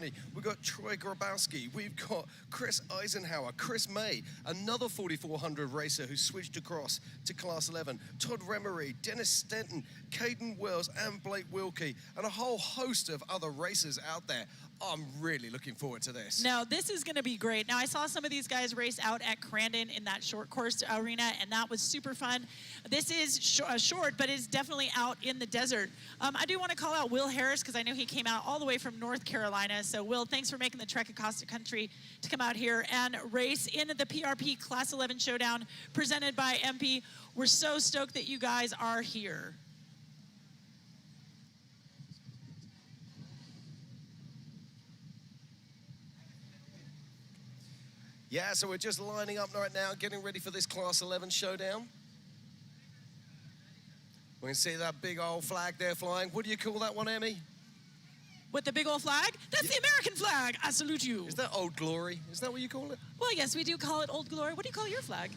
Donnie, we've got Troy Grabowski, we've got Chris Eisenhower, Chris May, another 4400 racer who switched across to Class 11, Todd Remery, Dennis Stenton, Caden Wells, and Blake Wilkie, and a whole host of other racers out there. I'm really looking forward to this. Now, this is going to be great. Now, I saw some of these guys race out at Crandon in that short course arena, and that was super fun. This is short, but it's definitely out in the desert. I do want to call out Will Harris, because I know he came out all the way from North Carolina. So, Will, thanks for making the trek across the country to come out here and race in the PRP Class 11 Showdown presented by MP. We're so stoked that you guys are here. Yeah, so we're just lining up right now, getting ready for this Class 11 showdown. We can see that big old flag there flying. What do you call that one, Emmy? With the big old flag? That's the American flag. I salute you. Is that Old Glory? Is that what you call it? Well, yes, we do call it Old Glory. What do you call your flag?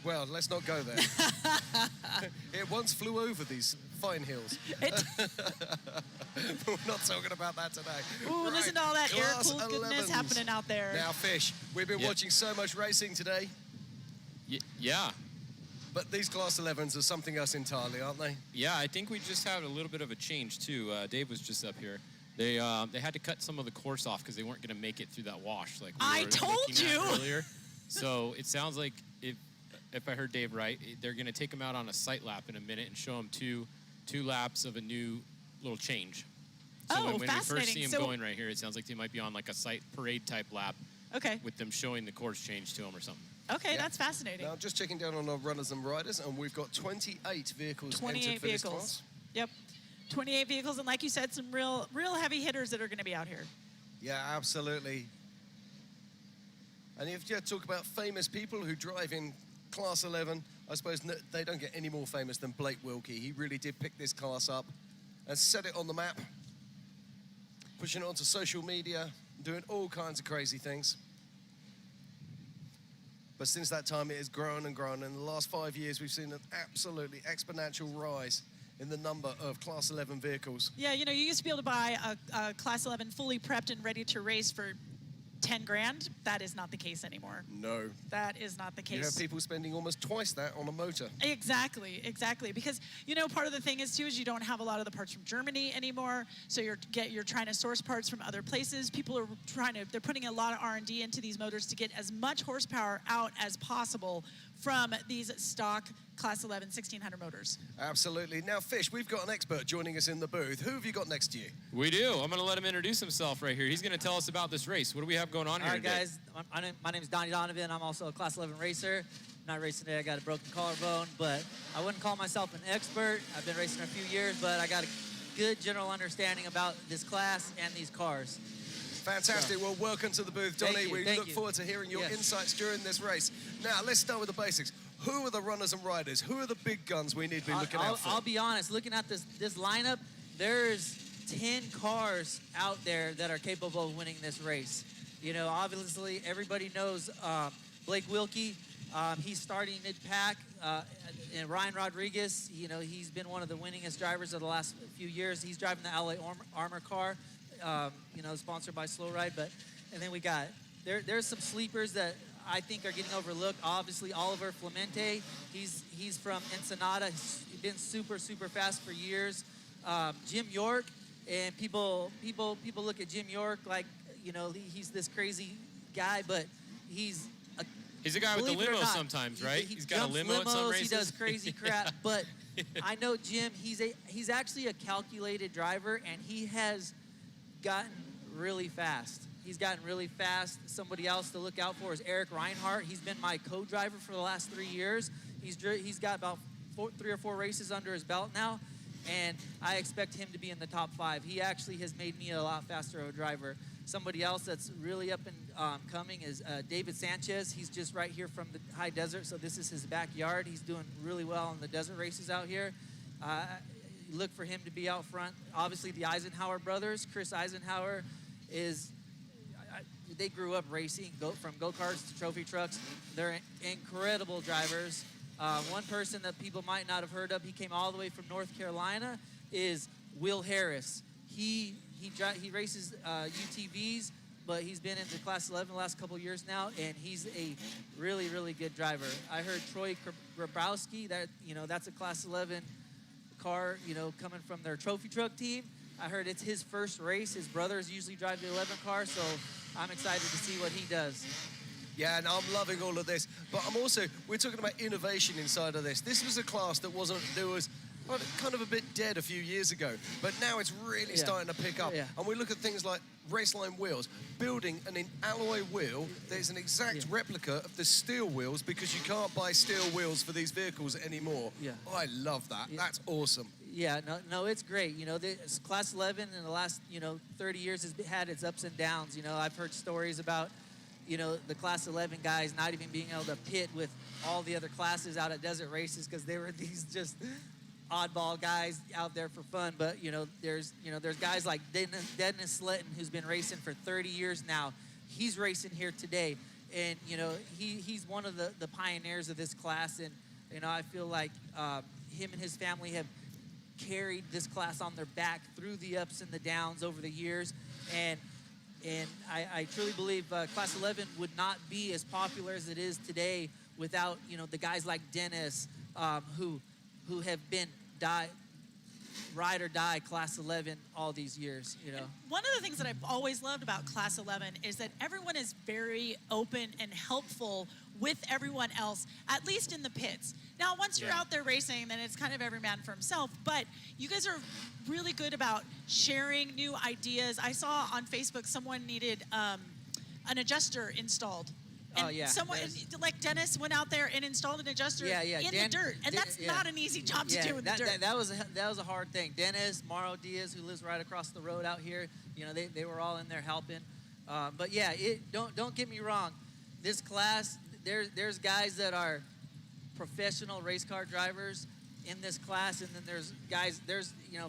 Well, let's not go there. It once flew over these fine hills. We're not talking about that today. Ooh, right. Listen to all that air-cooled goodness happening out there. Now, Fish, we've been watching so much racing today. Yeah. But these Class 11s are something else entirely, aren't they? Yeah, I think we just had a little bit of a change, too. Dave was just up here. They had to cut some of the course off because they weren't going to make it through that wash. Like I told you earlier. So it sounds like, if I heard Dave right, they're going to take them out on a sight lap in a minute and show them two laps of a new little change. So when we first see them going right here, it sounds like they might be on like a sight parade type lap. Okay. With them showing the course change to them or something. Okay, that's fascinating. Now, just checking down on our runners and riders, and we've got 28 vehicles 28 entered for vehicles. this class. Yep. 28 vehicles, and like you said, some real heavy hitters that are going to be out here. Yeah, absolutely. And if you talk about famous people who drive in Class 11, I suppose they don't get any more famous than Blake Wilkie. He really did pick this class up and set it on the map, pushing it onto social media, doing all kinds of crazy things. But since that time, it has grown and grown. In the last 5 years, we've seen an absolutely exponential rise in the number of Class 11 vehicles. Yeah, you know, you used to be able to buy a Class 11 fully prepped and ready to race for 10 grand. That is not the case anymore. No. That is not the case. You have people spending almost twice that on a motor. Exactly, exactly. Because, you know, part of the thing is, too, is you don't have a lot of the parts from Germany anymore. So you're trying to source parts from other places. People are they're putting a lot of R&D into these motors to get as much horsepower out as possible from these stock Class 11 1600 motors. Absolutely. Now, Fish, we've got an expert joining us in the booth. Who have you got next to you? We do. I'm going to let him introduce himself right here. He's going to tell us about this race. What do we have going on here today? All right, guys. My name is Donnie Donovan. I'm also a Class 11 racer. I'm not racing today. I got a broken collarbone, but I wouldn't call myself an expert. I've been racing a few years, but I got a good general understanding about this class and these cars. Fantastic. Well, welcome to the booth, Donnie. We look forward to hearing your insights during this race. Now, let's start with the basics. Who are the runners and riders? Who are the big guns we need to be looking out for? I'll be honest. Looking at this lineup, there's 10 cars out there that are capable of winning this race. You know, obviously, everybody knows Blake Wilkie. He's starting mid-pack. And Ryan Rodriguez, you know, he's been one of the winningest drivers of the last few years. He's driving the LA Armor car. You know, sponsored by Slow Ride, and then we got there's some sleepers that I think are getting overlooked. Obviously, Oliver Clemente, he's from Ensenada. He's been super fast for years. Jim York, and people look at Jim York like, you know, he's this crazy guy, but he's a guy with the limo sometimes, right? He's got a limo limos, at some races. He does crazy crap, but I know Jim. He's actually a calculated driver, and he has gotten really fast. He's gotten really fast. Somebody else to look out for is Eric Reinhardt. He's been my co-driver for the last 3 years. He's got about 3 or 4 races under his belt now, and I expect him to be in the top 5. He actually has made me a lot faster of a driver. Somebody else that's really up and coming is David Sanchez. He's just right here from the high desert, so this is his backyard. He's doing really well in the desert races out here. Look for him to be out front. Obviously, the Eisenhower brothers. Chris Eisenhower they grew up racing, from go-karts to trophy trucks. They're incredible drivers. One person that people might not have heard of, he came all the way from North Carolina, is Will Harris. He he races UTVs, but he's been into Class 11 the last couple of years now, and he's a really, really good driver. I heard Troy Grabowski, that's a Class 11 car, coming from their trophy truck team. I heard it's his first race. His brothers usually drive the 11 car, so I'm excited to see what he does. Yeah, and I'm loving all of this. But we're talking about innovation inside of this. This was a class that was kind of a bit dead a few years ago, but now it's really starting to pick up. Yeah. And we look at things like Raceline wheels, building an alloy wheel that is an exact replica of the steel wheels, because you can't buy steel wheels for these vehicles anymore. Yeah. Oh, I love that. Yeah. That's awesome. Yeah, no, it's great. This Class 11 in the last, 30 years has had its ups and downs. I've heard stories about, the Class 11 guys not even being able to pit with all the other classes out at desert races because they were these just oddball guys out there for fun. But, there's guys like Dennis Sletton, who's been racing for 30 years now. He's racing here today. And, he's one of the pioneers of this class. And, I feel like him and his family have carried this class on their back through the ups and the downs over the years, and I truly believe Class 11 would not be as popular as it is today without the guys like Dennis, who have been ride or die Class 11 all these years. One of the things that I've always loved about Class 11 is that everyone is very open and helpful with everyone else, at least in the pits. Now, once you're out there racing, then it's kind of every man for himself, but you guys are really good about sharing new ideas. I saw on Facebook someone needed an adjuster installed. And someone like Dennis went out there and installed an adjuster in the dirt, and that's not an easy job to do in the dirt. That was a hard thing. Dennis, Mauro Diaz, who lives right across the road out here, they were all in there helping. But yeah, don't get me wrong. This class, there's guys that are professional race car drivers in this class, and then there's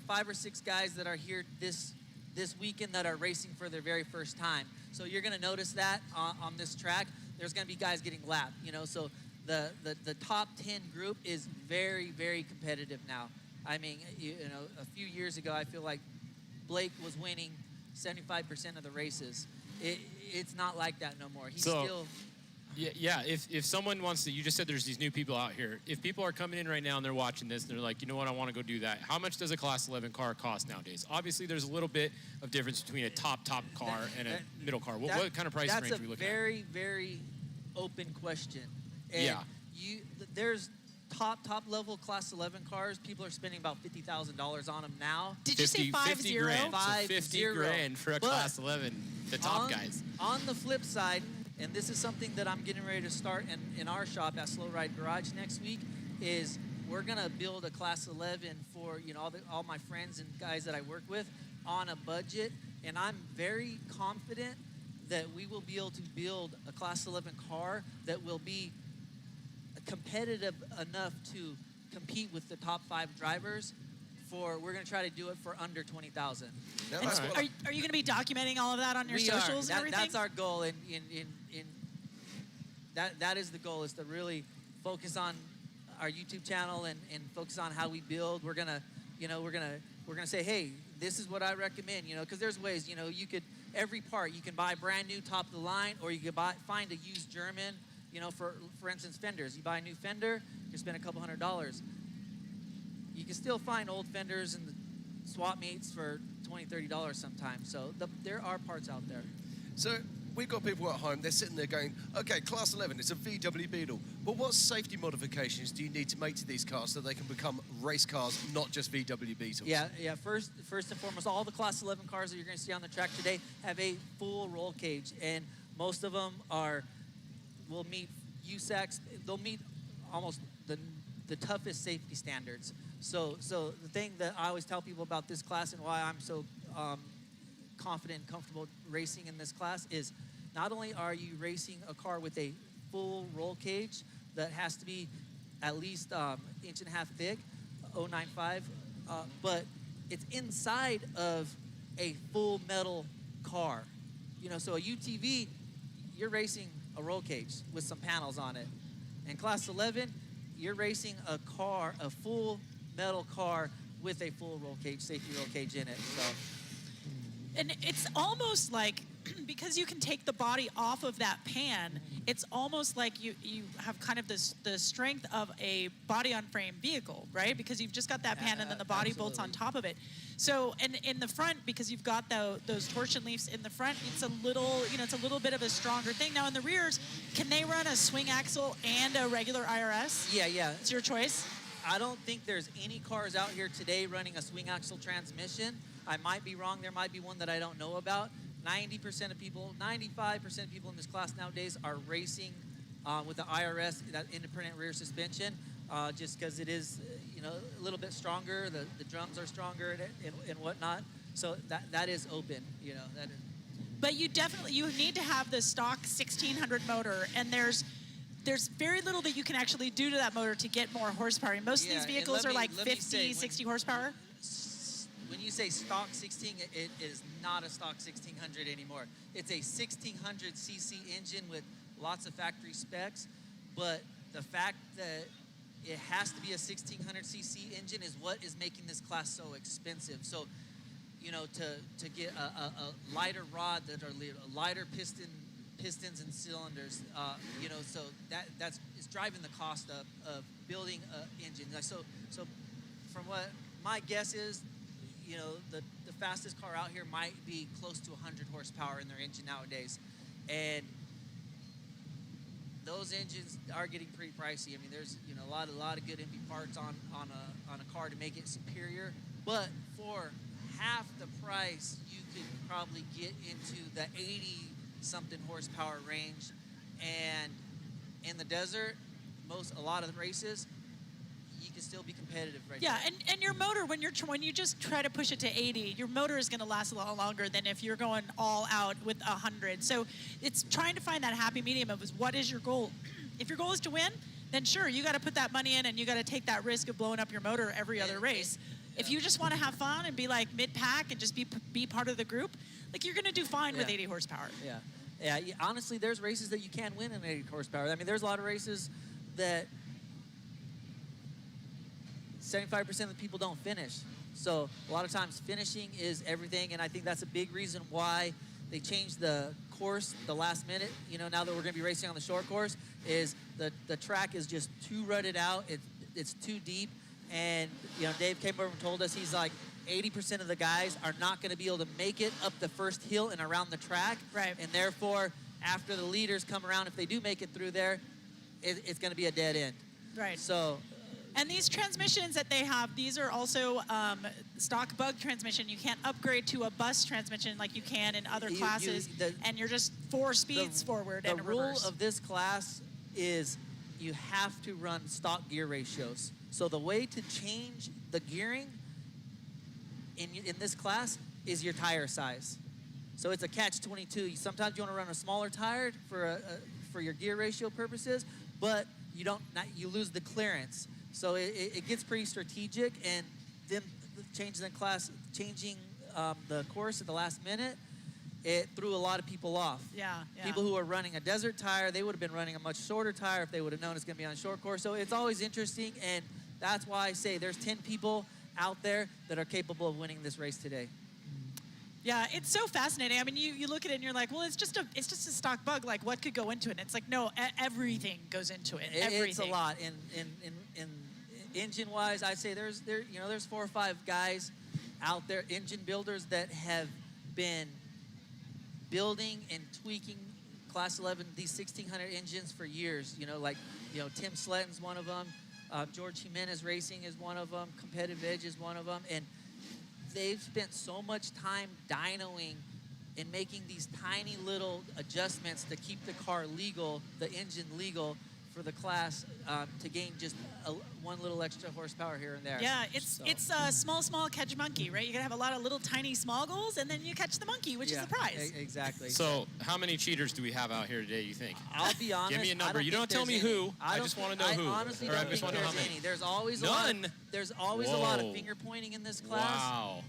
5 or 6 guys that are here this weekend that are racing for their very first time. So you're going to notice that on this track. There's going to be guys getting lapped, so the top 10 group is very, very competitive now. I mean, a few years ago, I feel like Blake was winning 75% of the races. It's not like that no more. He's still... Yeah. If someone wants to, you just said there's these new people out here. If people are coming in right now and they're watching this and they're like, you know what, I want to go do that. How much does a Class 11 car cost nowadays? Obviously, there's a little bit of difference between a top car and a middle car. What kind of price range are we looking at? That's a very, very open question. And there's top level Class 11 cars. People are spending about $50,000 on them now. Did you say 50 grand? 50 grand for a Class 11. The top guys. On the flip side, and this is something that I'm getting ready to start in our shop at Slow Ride Garage next week, is we're gonna build a Class 11 for all my friends and guys that I work with on a budget, and I'm very confident that we will be able to build a Class 11 car that will be competitive enough to compete with the top 5 drivers. We're going to try to do it for under $20,000. Yeah, are you going to be documenting all of that on your socials and everything? That's our goal, and that is the goal, is to really focus on our YouTube channel and focus on how we build. We're gonna say, hey, this is what I recommend, because there's ways, you could, every part you can buy brand new top of the line, or you could find a used German, for instance, fenders. You buy a new fender, you spend a couple $100. You can still find old fenders in the swap meets for $20, $30 sometimes. So there are parts out there. So we've got people at home, they're sitting there going, okay, Class 11, it's a VW Beetle. But what safety modifications do you need to make to these cars so they can become race cars, not just VW Beetles? Yeah. First and foremost, all the Class 11 cars that you're going to see on the track today have a full roll cage. And most of them will meet USACs. They'll meet almost the toughest safety standards. So the thing that I always tell people about this class and why I'm so confident and comfortable racing in this class is, not only are you racing a car with a full roll cage that has to be at least 1.5 inches thick, 0.95, but it's inside of a full metal car. So a UTV, you're racing a roll cage with some panels on it. In Class 11, you're racing a full metal car with a full roll cage, safety roll cage in it. So And it's almost like, because you can take the body off of that pan, it's almost like you have kind of the strength of a body-on-frame vehicle, right? Because you've just got that pan and then the body bolts on top of it. So, and in the front, because you've got those torsion leaves in the front, it's a little bit of a stronger thing. Now in the rears, can they run a swing axle and a regular IRS? Yeah. It's your choice. I don't think there's any cars out here today running a swing axle transmission. I might be wrong. There might be one that I don't know about. 90% of people, 95% of people in this class nowadays are racing with the IRS, that independent rear suspension, just because it is, a little bit stronger. The drums are stronger and whatnot. So that is open, That is. But you need to have the stock 1600 motor, and there's very little that you can actually do to that motor to get more horsepower. And most of these vehicles are like 50, 60 horsepower. When you say stock 16, it is not a stock 1600 anymore. It's a 1600cc engine with lots of factory specs, but the fact that it has to be a 1600cc engine is what is making this class so expensive. So, to get a lighter rod that are lighter pistons and cylinders, so that's driving the cost of building an engine. So from what my guess is, the fastest car out here might be close to 100 horsepower in their engine nowadays, and those engines are getting pretty pricey. I mean, there's a lot of good MP parts on a car to make it superior, but for half the price, you could probably get into the 80-something horsepower range, and in the desert, a lot of the races, you can still be competitive right now. Yeah, and your motor, when you just try to push it to 80, your motor is going to last a lot longer than if you're going all out with 100. So it's trying to find that happy medium of what is your goal. If your goal is to win, then sure, you got to put that money in and you got to take that risk of blowing up your motor every other race. If you just want to have fun and be like mid-pack and just be part of the group, like you're going to do fine with 80 horsepower. Yeah, honestly, there's races that you can win in 80 horsepower. I mean, there's a lot of races that 75% of the people don't finish. So a lot of times finishing is everything, and I think that's a big reason why they changed the course the last minute. Now that we're going to be racing on the short course, is the track is just too rutted out. It's too deep, and Dave came over and told us, he's like, 80% of the guys are not going to be able to make it up the first hill and around the track. Right. And therefore, after the leaders come around, if they do make it through there, it's going to be a dead end. Right. So. And these transmissions that they have, these are also stock bug transmission. You can't upgrade to a bus transmission like you can in other classes, and you're just 4 speeds forward and reverse. The rule of this class is you have to run stock gear ratios. So the way to change the gearing in this class is your tire size. So it's a catch-22. Sometimes you want to run a smaller tire for your gear ratio purposes, but you lose the clearance. So it gets pretty strategic, and then changing the course at the last minute, it threw a lot of people off. Yeah. People who are running a desert tire, they would have been running a much shorter tire if they would have known it's going to be on a short course. So it's always interesting, and that's why I say there's 10 people out there that are capable of winning this race today. Yeah, it's so fascinating. I mean, you look at it and you're like, well, it's just a stock bug. Like, what could go into it? And it's like, no, everything goes into it. Everything. It's a lot. In engine-wise, I'd say there's 4 or 5 guys out there, engine builders, that have been building and tweaking Class 11, these 1600 engines for years. Tim Sletton's one of them. George Jimenez Racing is one of them. Competitive Edge is one of them. And they've spent so much time dynoing and making these tiny little adjustments to keep the car legal, the engine legal for the class, to gain just one little extra horsepower here and there. Yeah, it's small catch monkey, right? You gotta have a lot of little tiny small goals, and then you catch the monkey, which is the prize. Exactly. So how many cheaters do we have out here today, you think? I'll be honest. Give me a number. You don't tell me who. I just want to know who. I honestly don't think there's any. There's always there's always a lot of finger pointing in this class. Wow.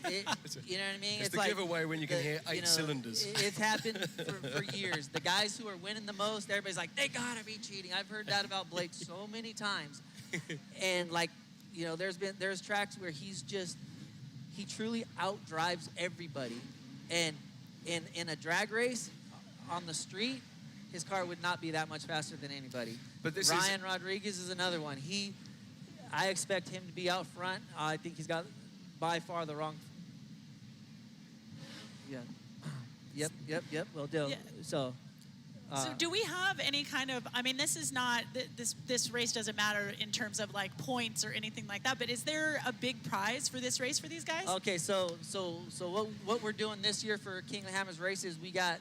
You know what I mean? It's the giveaway when you can hear 8 cylinders. It's happened for years. The guys who are winning the most, everybody's like, they gotta be cheating. I've heard that about Blake so many times. And there's tracks where he's just he truly outdrives everybody. And in a drag race on the street, his car would not be that much faster than anybody. But this Ryan Rodriguez is another one. I expect him to be out front. I think he's got by far the wrong. Yeah. Yep. Well, Yeah. So. So do we have any kind of, I mean, this is not, this race doesn't matter in terms of like points or anything like that, but is there a big prize for this race for these guys? Okay, so what we're doing this year for King of the Hammers race is we got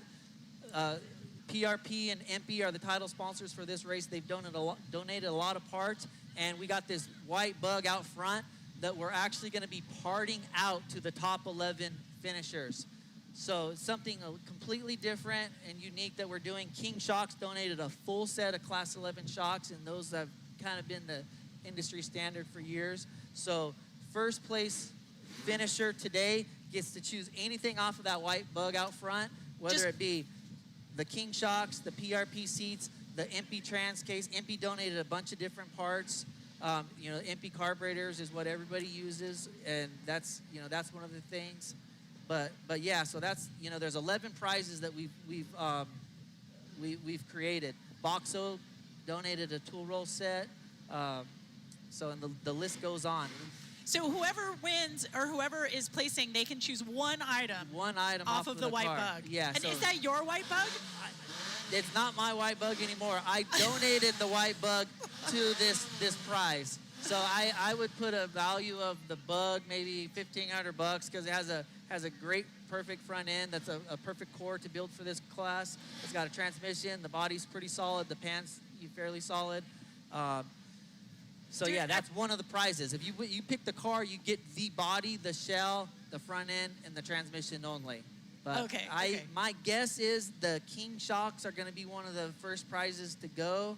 PRP and MP are the title sponsors for this race. They've donated a lot of parts, and we got this white bug out front that we're actually going to be parting out to the top 11 finishers. So it's something completely different and unique that we're doing. King Shocks donated a full set of Class 11 shocks, and those have kind of been the industry standard for years. So first place finisher today gets to choose anything off of that white bug out front, whether it be the King Shocks, the PRP seats, the MP trans case. MP donated a bunch of different parts. MP carburetors is what everybody uses, and that's one of the things. But yeah, so that's, there's 11 prizes that we've created. Boxo donated a tool roll set. And the list goes on. So whoever wins or whoever is placing, they can choose one item. One item off of the white car. bug. Yeah. And is that your white bug? It's not my white bug anymore. I donated the white bug to this prize. So I would put a value of the bug maybe $1,500 because it has a great perfect front end. That's a perfect core to build for this class. It's got a transmission. The body's pretty solid. The pants fairly solid. That's one of the prizes. If you pick the car, you get the body, the shell, the front end, and the transmission only. But my guess is the King Shocks are going to be one of the first prizes to go,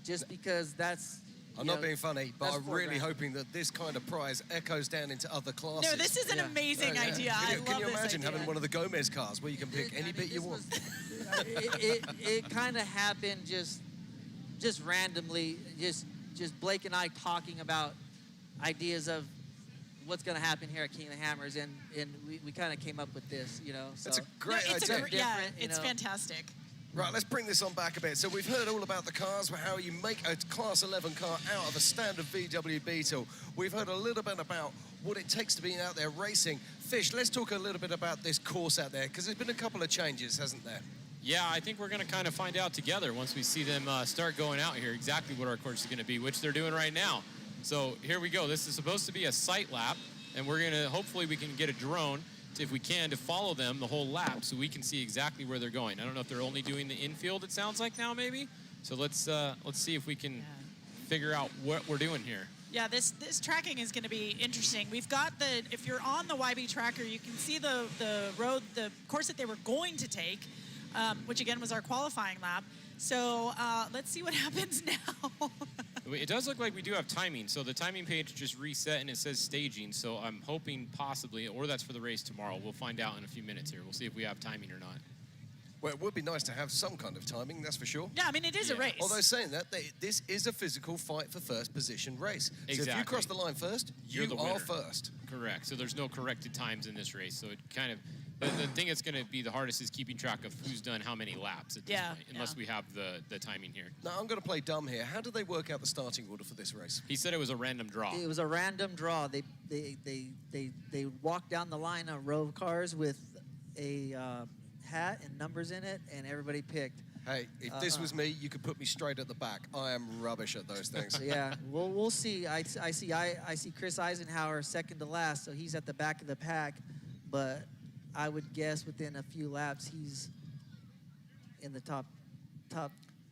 just because that's. I'm not being funny, but I'm really hoping that this kind of prize echoes down into other classes. No, this is an amazing idea. I love this idea. Can you imagine having one of the Gomez cars where you can pick any bit you want? It kind of happened just randomly, just Blake and I talking about ideas of what's going to happen here at King of the Hammers, and we kind of came up with this, So it's a great idea. It's fantastic. Right, let's bring this on back a bit. So we've heard all about the cars, how you make a Class 11 car out of a standard VW Beetle. We've heard a little bit about what it takes to be out there racing. Fish, let's talk a little bit about this course out there, because there's been a couple of changes, hasn't there? Yeah, I think we're going to kind of find out together once we see them start going out here exactly what our course is going to be, which they're doing right now. So here we go. This is supposed to be a sight lap, and we're going to, hopefully we can get a drone if we can, to follow them the whole lap so we can see exactly where they're going. I don't know if they're only doing the infield, it sounds like now maybe. So let's see if we can figure out what we're doing here. Yeah, this tracking is going to be interesting. We've got if you're on the YB tracker, you can see the course that they were going to take, which again was our qualifying lap. So let's see what happens now. It does look like we do have timing. So the timing page just reset and it says staging. So I'm hoping possibly, or that's for the race tomorrow. We'll find out in a few minutes here. We'll see if we have timing or not. Well, it would be nice to have some kind of timing, that's for sure. Yeah, I mean, it is a race. Although saying that, this is a physical fight for first position race. Exactly. So if you cross the line first, you are first. Correct. So there's no corrected times in this race. So it kind of, the thing that's going to be the hardest is keeping track of who's done how many laps at this point, unless we have the timing here. Now, I'm going to play dumb here. How do they work out the starting order for this race? He said it was a random draw. It was a random draw. They walked down the line on row of cars with a hat and numbers in it, and everybody picked. Hey, if this was me, you could put me straight at the back. I am rubbish at those things. Yeah, we'll see. I see Chris Eisenhower second to last, so he's at the back of the pack, but I would guess within a few laps he's in the top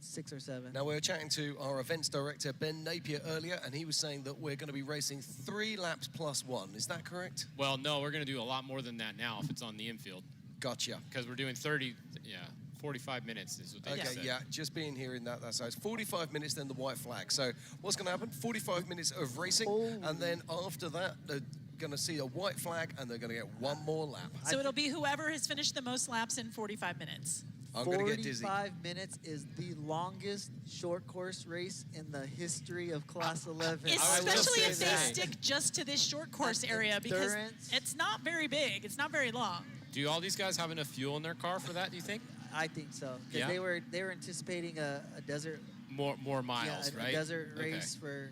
6 or 7. Now, we were chatting to our events director, Ben Napier, earlier, and he was saying that we're going to be racing 3 laps plus 1. Is that correct? Well, no, we're going to do a lot more than that now if it's on the infield. Gotcha. Because we're doing 45 minutes is what they said. Okay, yeah, just being here in that size. 45 minutes, then the white flag. So what's going to happen? 45 minutes of racing, and then after that, they're going to see a white flag, and they're going to get one more lap. So it'll be whoever has finished the most laps in 45 minutes. I'm going to get dizzy. 45 minutes is the longest short course race in the history of Class 11. Especially if they that. stick just to this short course area because it's not very big. It's not very long. Do all these guys have enough fuel in their car for that, do you think? I think so. Because they were anticipating a desert. More miles, right? A desert race for.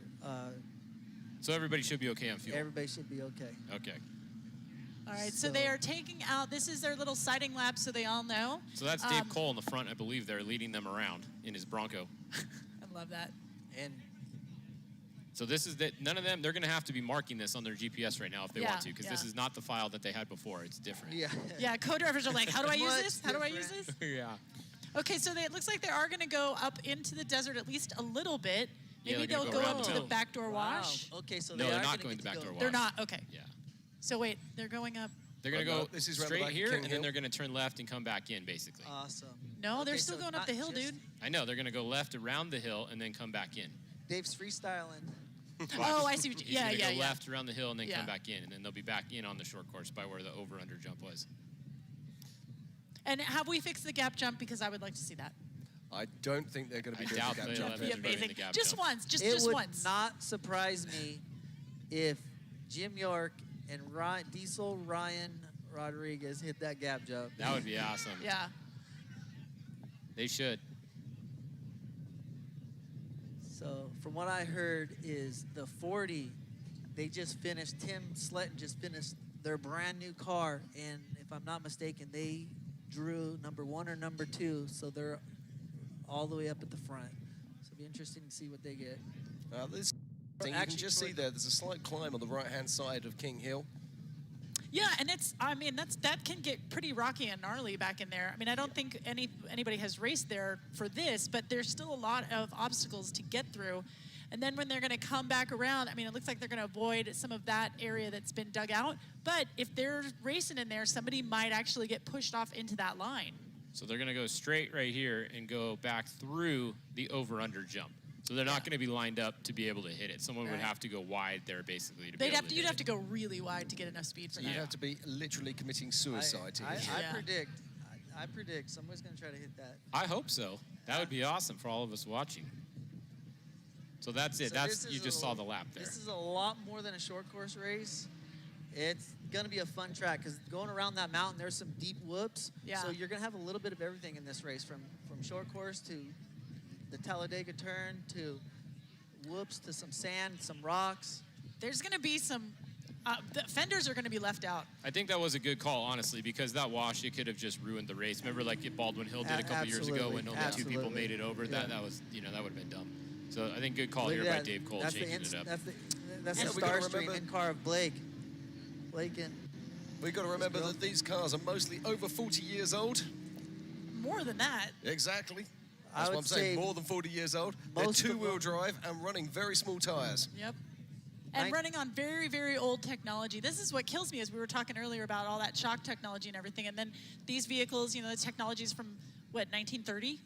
So everybody should be okay on fuel. Everybody should be okay. Okay. All right, so they are taking out, this is their little sighting lap so they all know. So that's Dave Cole in the front, I believe. They're leading them around in his Bronco. I love that. And so this is none of them, they're going to have to be marking this on their GPS right now if they want to, because this is not the file that they had before. It's different. Yeah. Yeah, co-drivers are like, how do I use this? How do I use this? Yeah. Okay, so it looks like they are going to go up into the desert at least a little bit. Maybe they're they'll gonna go go up to around the the backdoor wash. Okay, so No, they they're are not gonna going to get backdoor wash. They're not? Okay. Yeah. So wait, they're going up. They're going to no, go this is round the straight back, here, King and Hill. then they're going to turn left and come back in, basically. Awesome. No, they're Okay, still so going up the not hill, just- dude. I know. They're going to go left around the hill and then come back in. Dave's freestyling. Oh, I see what you, He's yeah, going to yeah, go yeah. left around the hill and then Yeah. come back in, and then they'll be back in on the short course by where the over-under jump was. And have we fixed the gap jump? Because I would like to see that. I don't think they're going to be I doing doubt the gap they'll jump. have That'd be everybody in amazing. the gap Just jump. once, It just would once. not surprise me if Jim York and Diesel Ryan Rodriguez hit that gap jump. That would be awesome. Yeah. They should. So from what I heard is the 40, they just finished, Tim Sletton just finished their brand new car, and if I'm not mistaken, they drew number 1 or number 2, so they're all the way up at the front. So it'll be interesting to see what they get. This thing, you can just see there's a slight climb on the right-hand side of King Hill. Yeah, and that can get pretty rocky and gnarly back in there. I mean, I don't think anybody has raced there for this, but there's still a lot of obstacles to get through. And then when they're going to come back around, I mean, it looks like they're going to avoid some of that area that's been dug out. But if they're racing in there, somebody might actually get pushed off into that line. So they're going to go straight right here and go back through the over-under jump. So they're not going to be lined up to be able to hit it. Someone would have to go wide there, basically, to be able to hit You'd have it. to go really wide to get enough speed for You'd that. have to be literally committing suicide to hit it. I predict somebody's going to try to hit that. I hope so. That would be awesome for all of us watching. So that's it. So That's this you is just a- saw the lap there. This is a lot more than a short course race. It's going to be a fun track because going around that mountain, there's some deep whoops. Yeah. So you're going to have a little bit of everything in this race, from short course to the Talladega turn to whoops to some sand, some rocks. There's going to be some the fenders are going to be left out. I think that was a good call, honestly, because that wash, it could have just ruined the race. Remember, like Baldwin Hill did a couple years ago when only 2 people made it over. Yeah. That was, that would have been dumb. So I think good call Look here at by that. Dave Cole That's the changing it up. That's And the we gotta Starstream remember- in-car of Blake. Blake and We've got to remember that these cars are mostly over 40 years old. More than that. Exactly. I That's what would I'm saying, say more than 40 years old. They're most of two-wheel them- drive and running very small tires. Yep. And Nine- running on very, very old technology. This is what kills me, as we were talking earlier about all that shock technology and everything. And then these vehicles, the technology is from, 1930?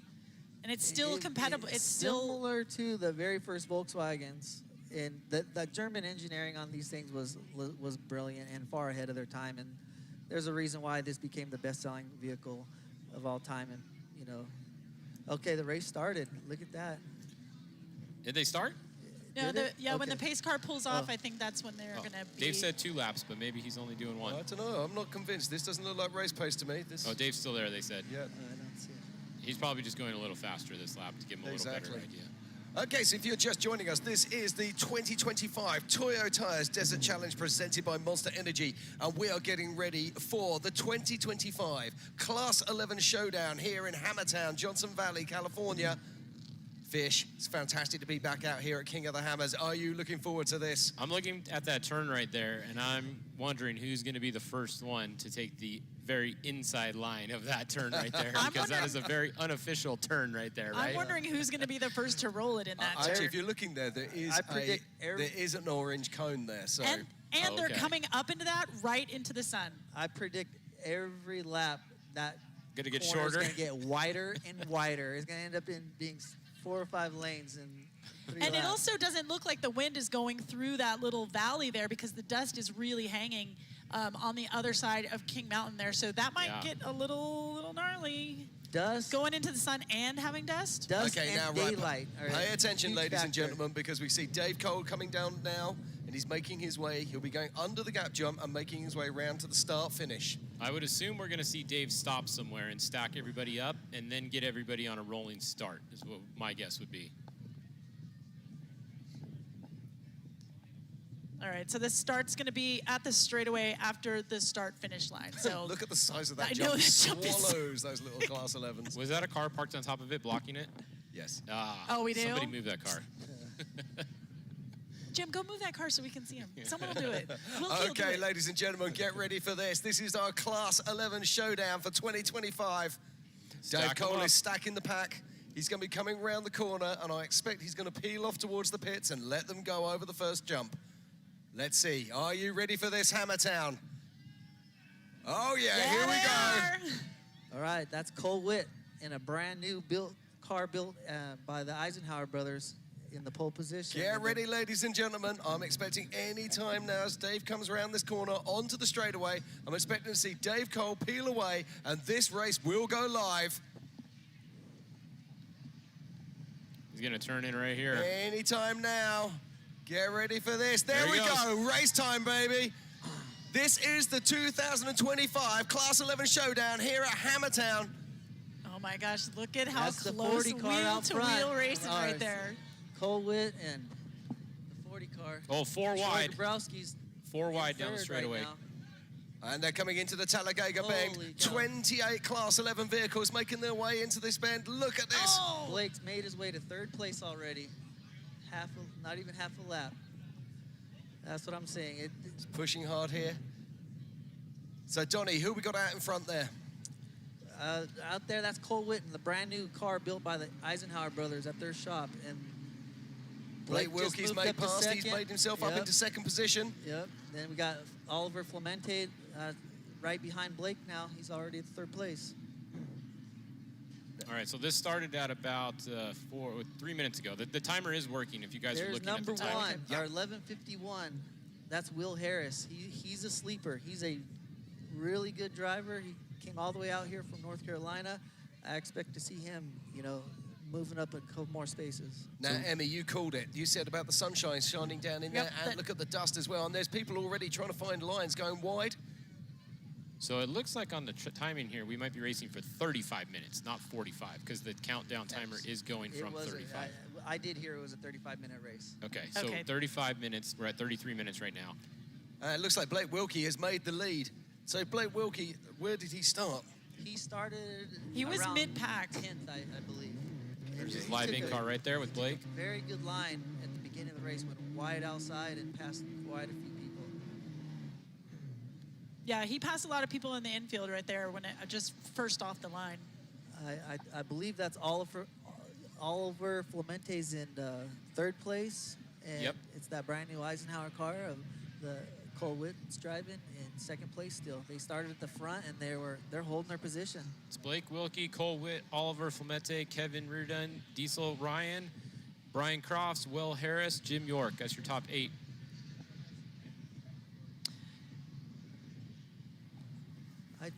And it's still compatible. It's still... similar to the very first Volkswagens. And the German engineering on these things was brilliant and far ahead of their time. And there's a reason why this became the best-selling vehicle of all time. And, okay, the race started. Look at that. Did they start? No, Did it? when the Okay. pace car pulls off, Oh. I think that's when they're Oh. going to be... Dave said 2 laps, but maybe he's only doing 1. I don't know. I'm not convinced. This doesn't look like race pace to me. This. Oh, Dave's still there, they said. Yeah. I don't see it. He's probably just going a little faster this lap to give him a little Exactly. better idea. Okay, so if you're just joining us, this is the 2025 Toyo Tires Desert Challenge presented by Monster Energy, and we are getting ready for the 2025 Class 11 Showdown here in Hammertown, Johnson Valley, California. Fish, it's fantastic to be back out here at King of the Hammers. Are you looking forward to this? I'm looking at that turn right there, and I'm wondering who's going to be the first one to take the very inside line of that turn right there, because that is a very unofficial turn right there, right? I'm wondering who's going to be the first to roll it in that Actually, turn. if you're looking there, there is an orange cone there. So And Oh, they're okay. coming up into that right into the sun. I predict every lap that Gonna get corner is shorter? going to get wider and wider. It's going to end up in being 4 or 5 lanes in 3 And it laps. also doesn't look like the wind is going through that little valley there, because the dust is really hanging on the other side of King Mountain there. So that might Yeah. get a little gnarly. dust. Going into the sun and having dust? Dust Okay, and now, daylight. pay attention, huge ladies and factor. gentlemen, because we see Dave Cole coming down now, and he's making his way. He'll be going under the gap jump and making his way around to the start-finish. I would assume we're going to see Dave stop somewhere and stack everybody up and then get everybody on a rolling start, is what my guess would be. All right, so this start's going to be at the straightaway after the start-finish line. So Look at the size of that I jump. know It that jump is- swallows those little Class 11s. Was that a car parked on top of it, blocking it? Yes. Oh, we do? Somebody move that car. Jim, go move that car so we can see him. Someone will do it. We'll do Okay, it. ladies and gentlemen, get ready for this. This is our Class 11 showdown for 2025. Dave Stack 'em Cole up. is stacking the pack. He's going to be coming around the corner, and I expect he's going to peel off towards the pits and let them go over the first jump. Let's see. Are you ready for this, Hammertown? Oh, yeah, Yeah, here we they go. are. All right, that's Cole Witt in a brand new car built by the Eisenhower brothers in the pole position. Get ready, ladies and gentlemen. I'm expecting any time now as Dave comes around this corner onto the straightaway. I'm expecting to see Dave Cole peel away, and this race will go live. He's going to turn in right here. Anytime now. Get ready for this. There There we he go. Race time, baby. This is the 2025 Class 11 showdown here at Hammertown. Oh my gosh, look at how That's the close 40 car out front. wheel-to-wheel racing Ours. right there. Cole Witt and the 40 car. Oh, four wide. Dabrowski's 4 wide in down the third straightaway. right now. And they're coming into the Talladega Holy bend. cow. 28 Class 11 vehicles making their way into this bend. Look at this. Oh! Blake's made his way to third place already. Not even half a lap. That's what I'm saying. It's pushing hard here. So, Donnie, who we got out in front there? Out there, that's Cole Witt in the brand new car built by the Eisenhower brothers at their shop. And Blake just Wilkie's moved made up to past. He's second. made himself up Yep. into second position. Yep. Then we got Oliver Flemente right behind Blake now. He's already at third place. All right, so this started at about 3 minutes ago. The timer is working if you guys are There's looking at number the timer. one, Yep. our 1151. That's Will Harris. He's a sleeper. He's a really good driver. He came all the way out here from North Carolina. I expect to see him, moving up a couple more spaces. Now, Emmy, you called it. You said about the sunshine shining down in Yep, there, and look at the dust as well. And there's people already trying to find lines going wide. So it looks like on the timing here, we might be racing for 35 minutes, not 45, because the countdown timer is going from 35. I did hear it was a 35-minute race. Okay, so Okay. 35 minutes. We're at 33 minutes right now. It looks like Blake Wilkie has made the lead. So, Blake Wilkie, where did he start? He started He was around mid-pack. 10th, I believe. There's his He live took in a car right there with Blake. Very good line at the beginning of the race. Went wide outside and passed quite a few people. Yeah, he passed a lot of people in the infield right there when it just first off the line. I believe that's Oliver Flemente's in third place. And Yep. it's that brand new Eisenhower car of the Cole Witt's driving in second place still. They started at the front and they're holding their position. It's Blake Wilkie, Cole Witt, Oliver Flemente, Kevin Reardon, Diesel Ryan, Brian Crofts, Will Harris, Jim York. That's your top 8.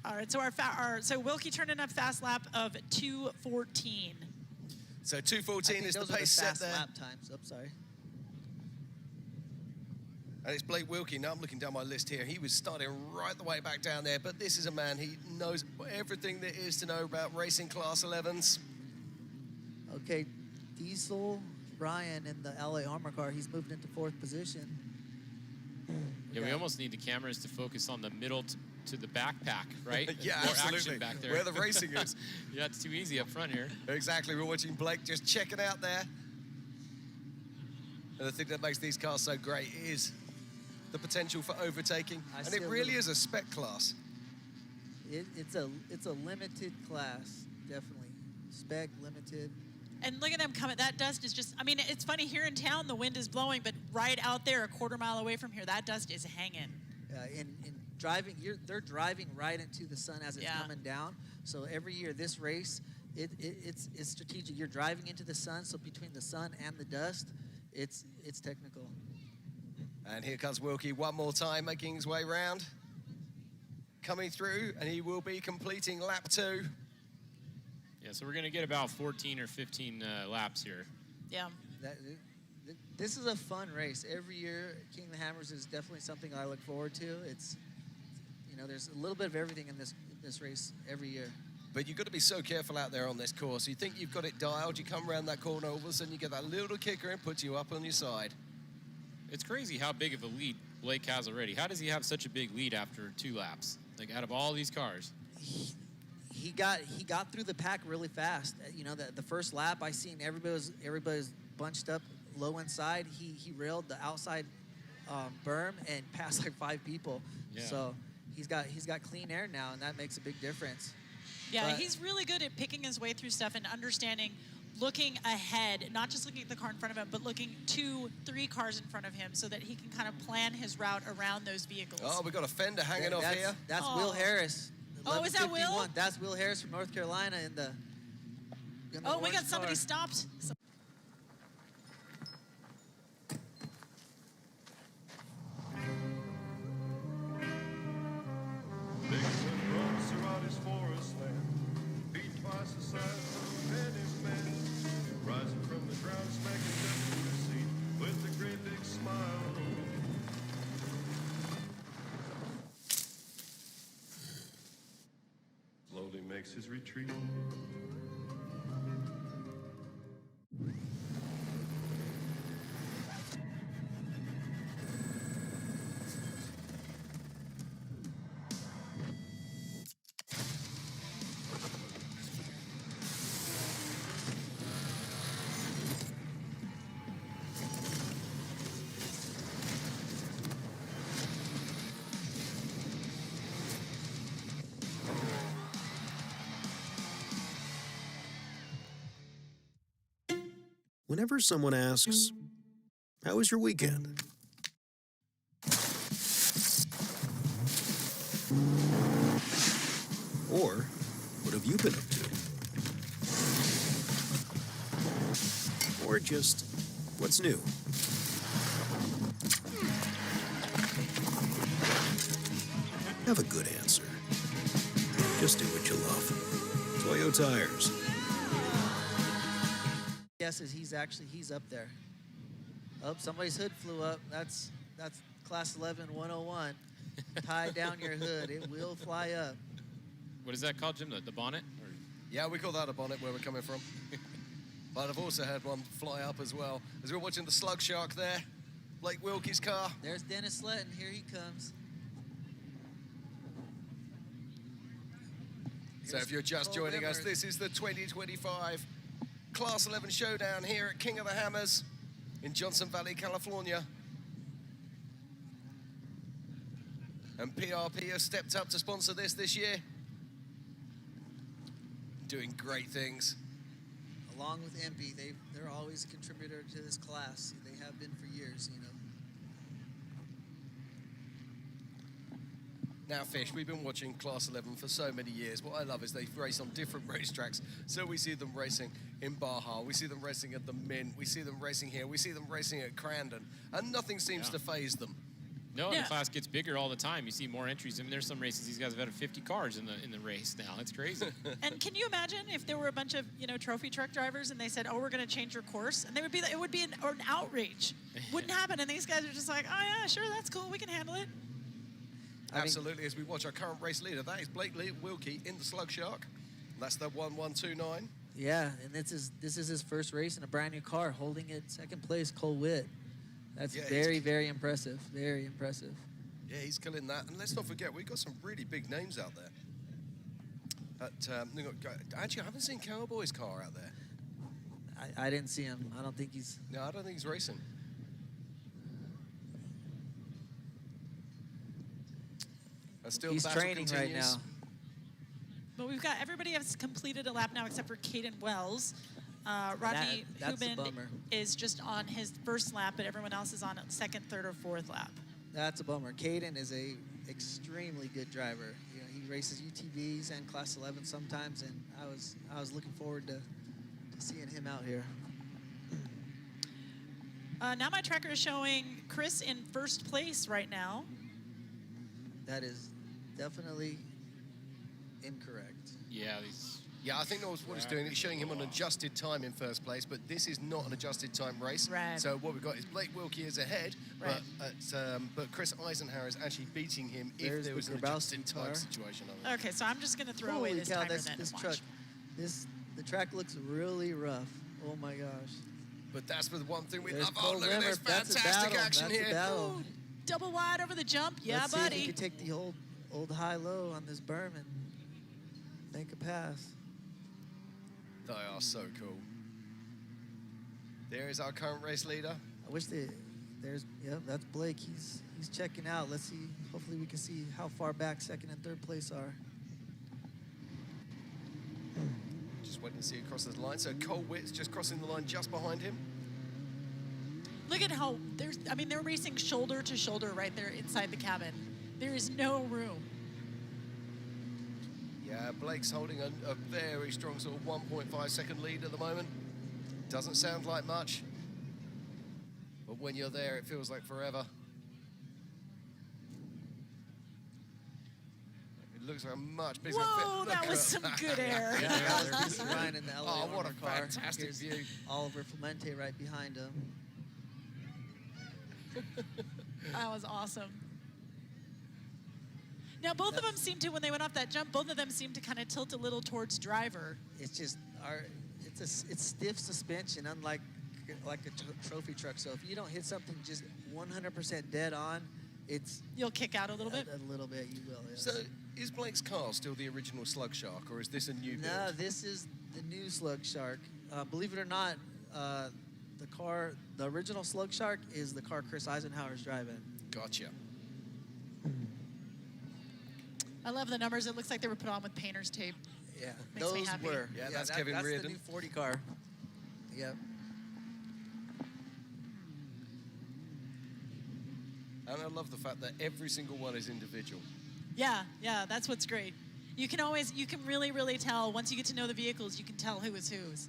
All right, so Wilkie turned in a fast lap of 2:14. So, I 2:14 think is the those are pace set fast there. lap times. I'm sorry. And it's Blake Wilkie. Now I'm looking down my list here. He was starting right the way back down there, but this is a man, he knows everything there is to know about racing Class 11s. Okay, Diesel Ryan in the LA Armor car. He's moved into fourth position. Yeah, we almost need the cameras to focus on the middle to the backpack, right? Yeah, More absolutely. action back there. Where the racing is. Yeah, it's too easy up front here. Exactly. We're watching Blake just checking out there. And the thing that makes these cars so great is the potential for overtaking. And it really is a spec class. It's a limited class, definitely. Spec limited. And look at them coming. That dust is just, I mean, it's funny here in town, the wind is blowing, but right out there, a quarter mile away from here, that dust is hanging. In driving, they're driving right into the sun as it's Yeah. coming down. So every year, this race, it's strategic. You're driving into the sun, so between the sun and the dust, it's technical. And here comes Wilkie one more time, making his way round. Coming through, and he will be completing lap 2. Yeah, so we're going to get about 14 or 15 laps here. Yeah. This is a fun race. Every year, King of the Hammers is definitely something I look forward to. It's, you know, there's a little bit of everything in this race every year. But you've got to be so careful out there on this course. You think you've got it dialed, you come around that corner, all of a sudden you get that little kicker and puts you up on your side. It's crazy how big of a lead Blake has already. How does he have such a big lead after 2 laps? Like, out of all these cars? He got through the pack really fast. You know, the first lap, I seen everybody was bunched up low inside. He railed the outside berm and passed like 5 people. Yeah. So he's got clean air now, and that makes a big difference. Yeah, But he's really good at picking his way through stuff and understanding, looking ahead, not just looking at the car in front of him, but looking 2, 3 cars in front of him so that he can kind of plan his route around those vehicles. Oh, we've got a fender hanging off here. That's Oh. Will Harris. Oh, is that Will? 1151. That's Will Harris from North Carolina in the Oh, we got orange somebody car. stopped. Big twin from Serrati's forest land, feet twice the size of any man, rising from the ground, smacking down to his seat with a great big smile. Slowly makes his retreat. Whenever someone asks, "How was your weekend?" Or, "What have you been up to?" Or just, "What's new?" Have a good answer. Just do what you love. Toyo Tires. Guess is he's up there. Oh, somebody's hood flew up. That's Class 11 101. Tie down your hood. It will fly up. What is that called, Jim? The bonnet? Or... Yeah, we call that a bonnet where we're coming from. But I've also had one fly up as well. As we're watching the Slug Shark there, Blake Wilkie's car. There's Dennis Sletton. Here he comes. So if you're just Cole joining us, Rimmers. this is the 2025 Class 11 Showdown here at King of the Hammers in Johnson Valley, California. And PRP has stepped up to sponsor this year. Doing great things. Along with MP, they're always a contributor to this class. They have been for years, you know. Now, Fish, we've been watching Class 11 for so many years. What I love is they race on different racetracks. So we see them racing in Baja, we see them racing at the Mint, we see them racing here, we see them racing at Crandon, and nothing seems to faze them. No, Yeah. the class gets bigger all the time. You see more entries. I mean, there's some races these guys have had 50 cars in the race now. It's crazy. And can you imagine if there were a bunch of, you know, trophy truck drivers and they said, "Oh, we're going to change your course," and it would be an outrage. Wouldn't happen, and these guys are just like, "Oh yeah, sure, that's cool. We can handle it." Absolutely, as we watch our current race leader, that is Blake Wilkie in the Slug Shark. That's the 1129. Yeah, and this is his first race in a brand new car, holding it second place, Cole Witt. That's Yeah, very, very impressive. Very impressive. Yeah, he's killing that. And let's not forget, we've got some really big names out there. Actually, I haven't seen Cowboy's car out there. I didn't see him. I don't think he's... No, I don't think he's racing. And still He's the battle training right continues. now. But we've got everybody has completed a lap now except for Caden Wells. Rodney that's a Hubin bummer. is just on his first lap, but everyone else is on second, third, or fourth lap. That's a bummer. Caden is a extremely good driver. You know, he races UTVs and Class 11 sometimes, and I was looking forward to seeing him out here. Now my tracker is showing Chris in first place right now. That is definitely incorrect. Yeah, Yeah, I think that's what it's doing. It's showing him an adjusted time in first place, but this is not an adjusted time race. Right. So what we've got is Blake Wilkie is ahead, Right. but Chris Eisenhower is actually beating him There's if there was the an Grabowski adjusted time car. situation. I think. Okay, so I'm just going to throw Holy away this cow, timer this then and watch. truck, the track looks really rough. Oh my gosh. But that's the one thing we There's love. Oh, Cole look at this Rimmer. That's a fantastic battle. action That's a here. battle. Ooh, double wide over the jump. Yeah, Let's see if buddy. he can take the old high-low on this berm and make a pass. They are so cool. There is our current race leader. I wish that's Blake. He's checking out. Let's see. Hopefully we can see how far back second and third place are. Just waiting to see it cross the line. So Cole Witt's just crossing the line just behind him. Look at how they're racing shoulder to shoulder right there inside the cabin. There is no room. Yeah, Blake's holding a very strong sort of 1.5 second lead at the moment. Doesn't sound like much, but when you're there, it feels like forever. It looks like a much bigger Whoa, that was some good air. Yeah, there's Ryan in the LA Oh, what a Armor car. fantastic Here's view. Oliver Clemente right behind him. That was awesome. Now, both of them seem to, when they went off that jump, both of them seem to kind of tilt a little towards driver. It's just it's stiff suspension, unlike a trophy truck. So if you don't hit something just 100% dead on, You'll kick out a little bit. A little bit, you will. Yes. So is Blake's car still the original Slug Shark, or is this a new build? No, this is the new Slug Shark. Believe it or not, the original Slug Shark is the car Chris Eisenhower's driving. Gotcha. I love the numbers. It looks like they were put on with painter's tape. Yeah, Makes me those happy. were. Yeah, that's Kevin That's Reardon. the new 40 car. Yep. And I love the fact that every single one is individual. Yeah, that's what's great. You can really, really tell, once you get to know the vehicles, you can tell who is whose.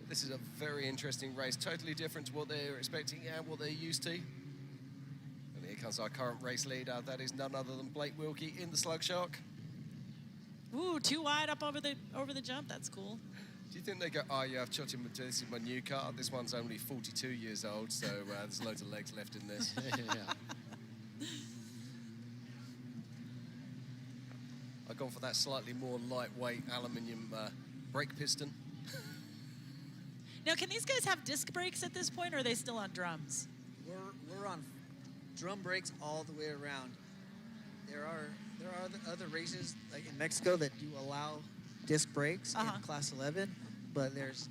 This is a very interesting race, totally different to what they're expecting and what they're used to. And here comes our current race leader. That is none other than Blake Wilkie in the Slug Shark. Ooh, too wide up over the jump. That's cool. Do you think they go, oh yeah, I've shot him, this is my new car. This one's only 42 years old, so there's loads of legs left in this. Yeah. I've gone for that slightly more lightweight aluminium brake piston. Now, can these guys have disc brakes at this point, or are they still on drums? We're on drum brakes all the way around. There are other races like in Mexico that do allow disc brakes in Class 11, but there's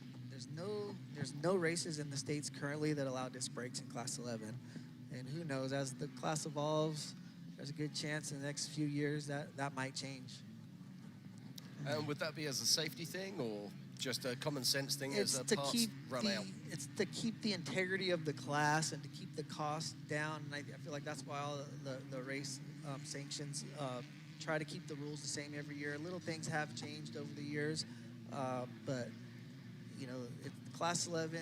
no races in the States currently that allow disc brakes in Class 11. And who knows, as the class evolves, there's a good chance in the next few years that might change. And would that be as a safety thing or just a common sense thing It's as to parts keep run out? It's to keep the integrity of the class and to keep the cost down. And I feel like that's why all the race sanctions try to keep the rules the same every year. Little things have changed over the years, but you know, Class 11,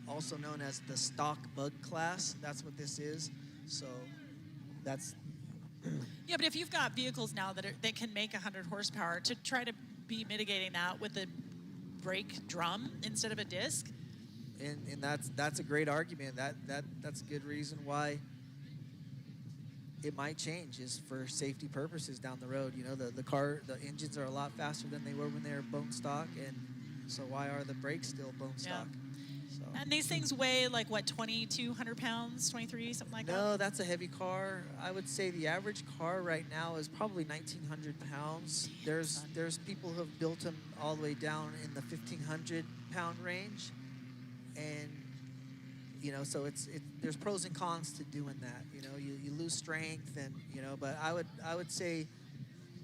also known as the stock bug class. That's what this is. So that's. Yeah, but if you've got vehicles now that can make 100 horsepower, to try to be mitigating that with a brake drum instead of a disc. And that's a great argument. That's a good reason why it might change, is for safety purposes down the road. You know, the engines are a lot faster than they were when they were bone stock, and so why are the brakes still bone stock? So. And these things weigh like what, 2,200 pounds, 23, something like that? No, that's a heavy car. I would say the average car right now is probably 1,900 pounds. There's people who have built them all the way down in the 1,500 pound range, and you know, so there's pros and cons to doing that. You know, you lose strength, and you know, but I would say,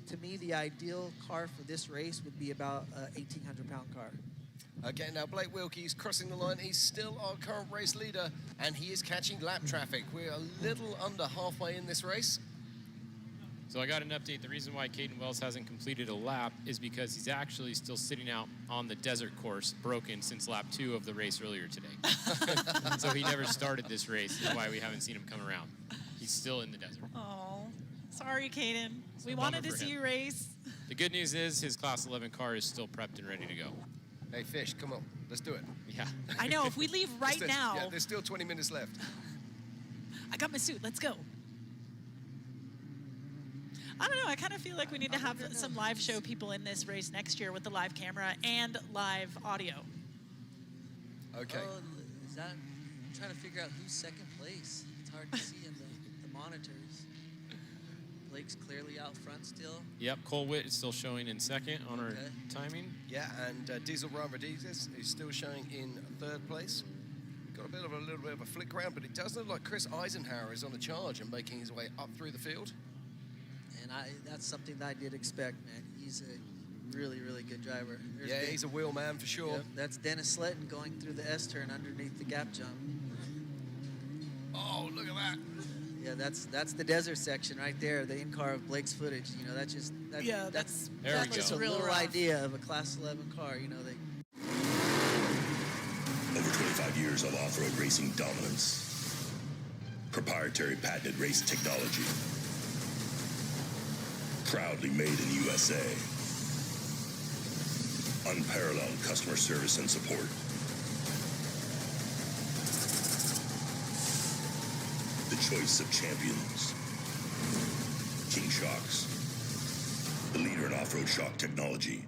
to me, the ideal car for this race would be about a 1,800 pound car. Okay, now Blake Wilkie's crossing the line. He's still our current race leader, and he is catching lap traffic. We're a little under halfway in this race. So I got an update. The reason why Caden Wells hasn't completed a lap is because he's actually still sitting out on the desert course, broken since lap 2 of the race earlier today. So he never started this race. That's why we haven't seen him come around. He's still in the desert. Oh, sorry, Caden. It's We a wanted bummer to for see him. you race. The good news is his Class 11 car is still prepped and ready to go. Hey, Fish, come on. Let's do it. Yeah. I know, if we leave right now. Yeah, there's still 20 minutes left. I got my suit. Let's go. I don't know. I kind of feel like we need to have some live show people in this race next year with the live camera and live audio. Okay. Oh, is that? I'm trying to figure out who's second place. It's hard to see in the monitors. Blake's clearly out front still. Yep, Cole Witt is still showing in second on our timing. Yeah, and Diesel Ryan Rodriguez is still showing in third place. Got a little bit of a flick around, but it does look like Chris Eisenhower is on a charge and making his way up through the field. And that's something that I did expect, man. He's a really, really good driver. He's a wheel man for sure. Yep, that's Dennis Sletton going through the S-turn underneath the gap jump. Oh, look at that. Yeah, that's the desert section right there, the in-car of Blake's footage. You know, that's just There that's we just go. a real little rough. idea of a Class 11 car. You know, Over 25 years of off-road racing dominance. Proprietary patented race technology. Proudly made in USA. Unparalleled customer service and support. The choice of champions. King Shocks. The leader in off-road shock technology.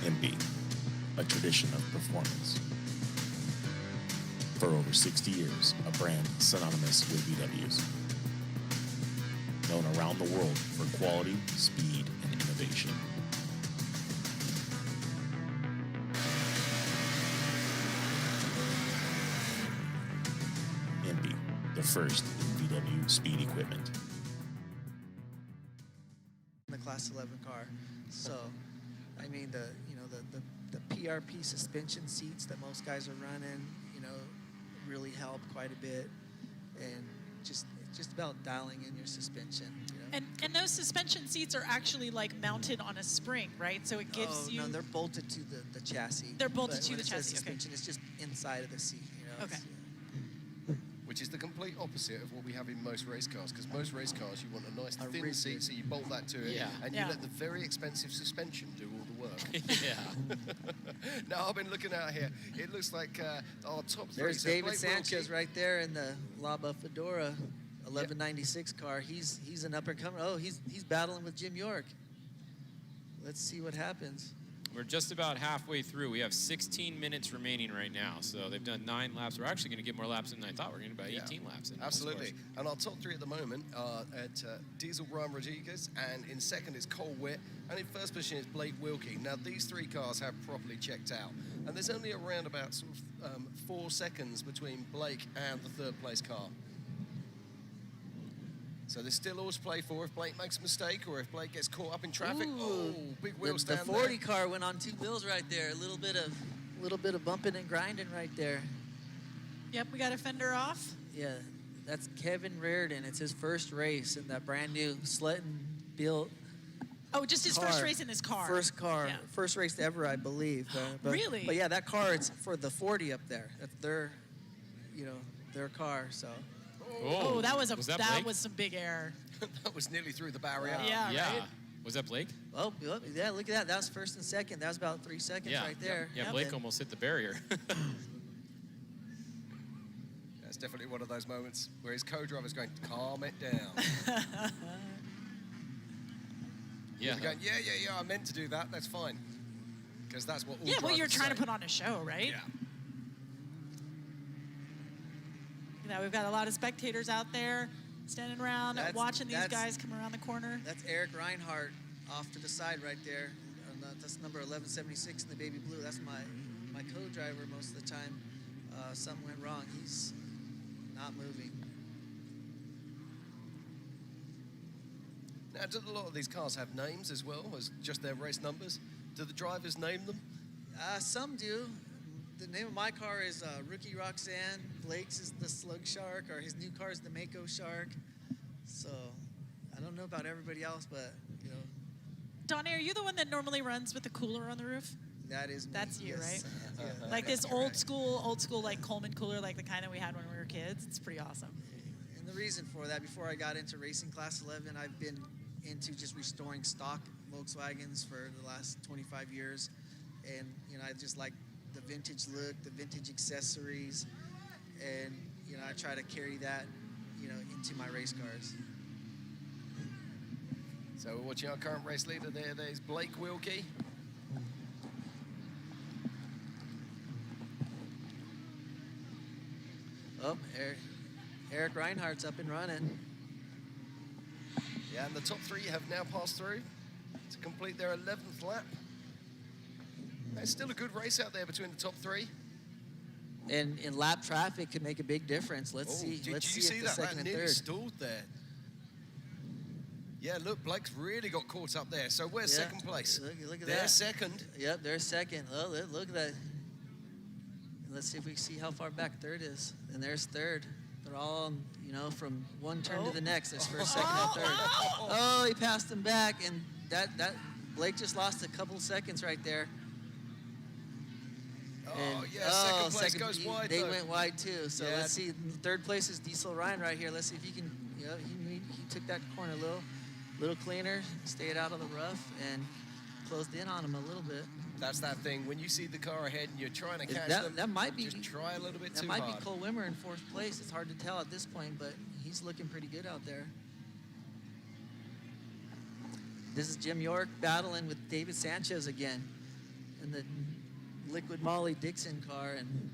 MB, a tradition of performance. For over 60 years, a brand synonymous with VWs. Known around the world for quality, speed, and innovation. MB, the first in VW speed equipment. the Class 11 car. So, I mean, the PRP suspension seats that most guys are running, you know, really help quite a bit, and just about dialing in your suspension. You know? And those suspension seats are actually like mounted on a spring, right? So it gives you. No, they're bolted to the chassis. They're bolted But to when the it says chassis, okay. suspension, it's just inside of the seat. You know. Okay. Which is the complete opposite of what we have in most race cars, because most race cars, you want a nice thin rigid. seat, so you bolt that to it, Yeah. and Yeah. you let the very expensive suspension do all the work. Yeah. Now, I've been looking out here. It looks like our top three. There's So David Blake Sanchez Wilkie- right there in the Laba Fedora 1196 car. He's an up and comer. Oh, he's battling with Jim York. Let's see what happens. We're just about halfway through. We have 16 minutes remaining right now. So they've done 9 laps. We're actually going to get more laps than I thought. We're going to about 18 laps in. Absolutely. And our top 3 at the moment are at Diesel Ryan Rodriguez, and in second is Cole Witt, and in first position is Blake Wilkie. Now, these 3 cars have properly checked out, and there's only around about sort of 4 seconds between Blake and the third place car. So there's still all to play for if Blake makes a mistake or if Blake gets caught up in traffic. Ooh, oh, big wheels the down 40 car went on 2 wheels right there. A little bit of bumping and grinding right there. Yep, we got a fender off. Yeah, that's Kevin Reardon. It's his first race in that brand new Sletton built. Oh, just his first race in this car. First car, Yeah. first race ever, I believe. Really? But yeah, that car, it's for the 40 up there. That's their, their car. So. Oh, that was Blake? was some big air. That was nearly through the barrier. Yeah, Yeah. right? Was that Blake? Oh, yeah, look at that. That was first and second. That was about 3 seconds Yeah. right there. Yeah, Yep. Blake almost hit the barrier. That's definitely one of those moments where his co-driver's going, calm it down. Yeah. He's going, yeah, I meant to do that. That's fine. Because that's what all Yeah, well, you're drivers trying to say. put on a show, right? Yeah. Now we've got a lot of spectators out there standing around watching these guys come around the corner. That's Eric Reinhardt off to the side right there. That's number 1176 in the baby blue. That's my co-driver most of the time. Something went wrong. He's not moving. Now, do a lot of these cars have names as well as just their race numbers? Do the drivers name them? Some do. The name of my car is Rookie Roxanne. Blake's is the Slug Shark, or his new car is the Mako Shark. So I don't know about everybody else, but Donnie, are you the one that normally runs with the cooler on the roof? that is me. That's you, yes. right? Yeah, Like that's this correct. old school like Coleman cooler, like the kind that we had when we were kids. It's pretty awesome. And the reason for that, before I got into racing Class 11, I've been into just restoring stock Volkswagens for the last 25 years. And, I just like the vintage look, the vintage accessories. And, I try to carry that, into my race cars. So we're watching our current race leader there. There's Blake Wilkie. Oh, Eric Reinhardt's up and running. Yeah, and the top 3 have now passed through to complete their 11th lap. There's still a good race out there between the top 3. And in lap traffic can make a big difference. Let's see. Did Let's you see see if the that? second That and nearly third. stalled there. Yeah, look, Blake's really got caught up there. So where's Yeah, second place? Look at They're that. second. Yep, they're second. Oh, look at that. Let's see if we can see how far back third is. And there's third. They're all, from one turn to the next. There's first, second, and third. Oh, he passed him back, and that Blake just lost a couple seconds right there. Oh, And- yeah, second place goes wide, They though. went wide too. So Yeah. let's see. Third place is Diesel Ryan right here. Let's see if he can. He took that corner a little cleaner, stayed out of the rough, and closed in on him a little bit. That's that thing. When you see the car ahead and you're trying to catch That- them, that might be- just try a little bit That too might hard. be Cole Wimmer in fourth place. It's hard to tell at this point, but he's looking pretty good out there. This is Jim York battling with David Sanchez again in the Liquid Molly Dixon car, and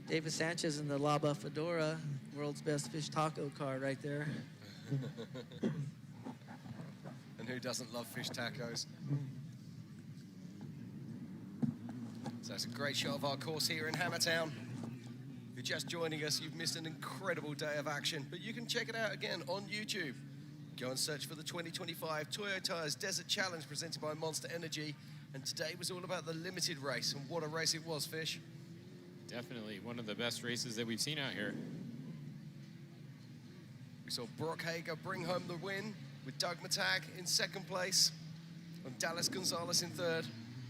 David Sanchez in the Laba Fedora, world's best fish taco car right there. And who doesn't love fish tacos? So it's a great shot of our course here in Hammertown. If you're just joining us, you've missed an incredible day of action, but you can check it out again on YouTube. Go and search for the 2025 Toyota's Desert Challenge presented by Monster Energy. And today was all about the limited race, and what a race it was, Fish. Definitely one of the best races that we've seen out here. We saw Brock Hager bring home the win with Doug Matag in second place and Dallas Gonzalez in third.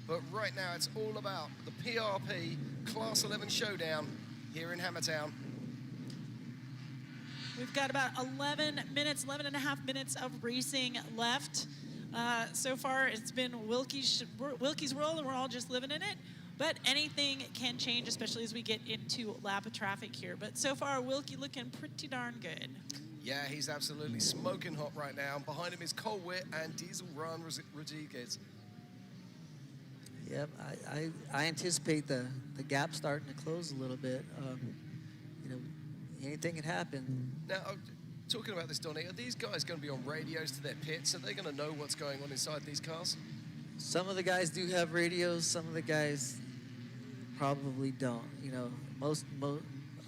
But right now it's all about the PRP Class 11 showdown here in Hammertown. We've got about 11 and a half minutes of racing left. So far, it's been Wilkie's world, and we're all just living in it. But anything can change, especially as we get into lap of traffic here. But so far, Wilkie looking pretty darn good. Yeah, he's absolutely smoking hot right now. Behind him is Cole Witt and Diesel Ryan Rodriguez. Yep, I anticipate the gap starting to close a little bit. You know, anything can happen. Now, talking about this, Donnie, are these guys going to be on radios to their pits? Are they going to know what's going on inside these cars? Some of the guys do have radios. Some of the guys probably don't. You know,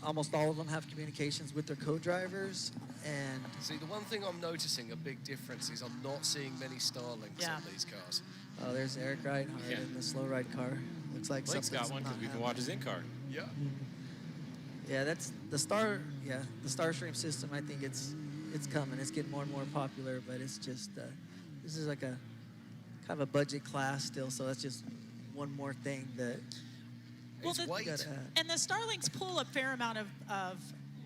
almost all of them have communications with their co-drivers. And see, the one thing I'm noticing a big difference is I'm not seeing many Starlings on these cars. Oh, there's Eric Reinhardt in the slow ride car. Looks like Blake's something's got one because not we can happening. watch his in-car. Yeah. Yeah, that's the Star. Yeah, the Starstream system. I think it's coming. It's getting more and more popular, but it's just this is like a kind of a budget class still. So that's just one more thing that. Well, and the Starlings pull a fair amount of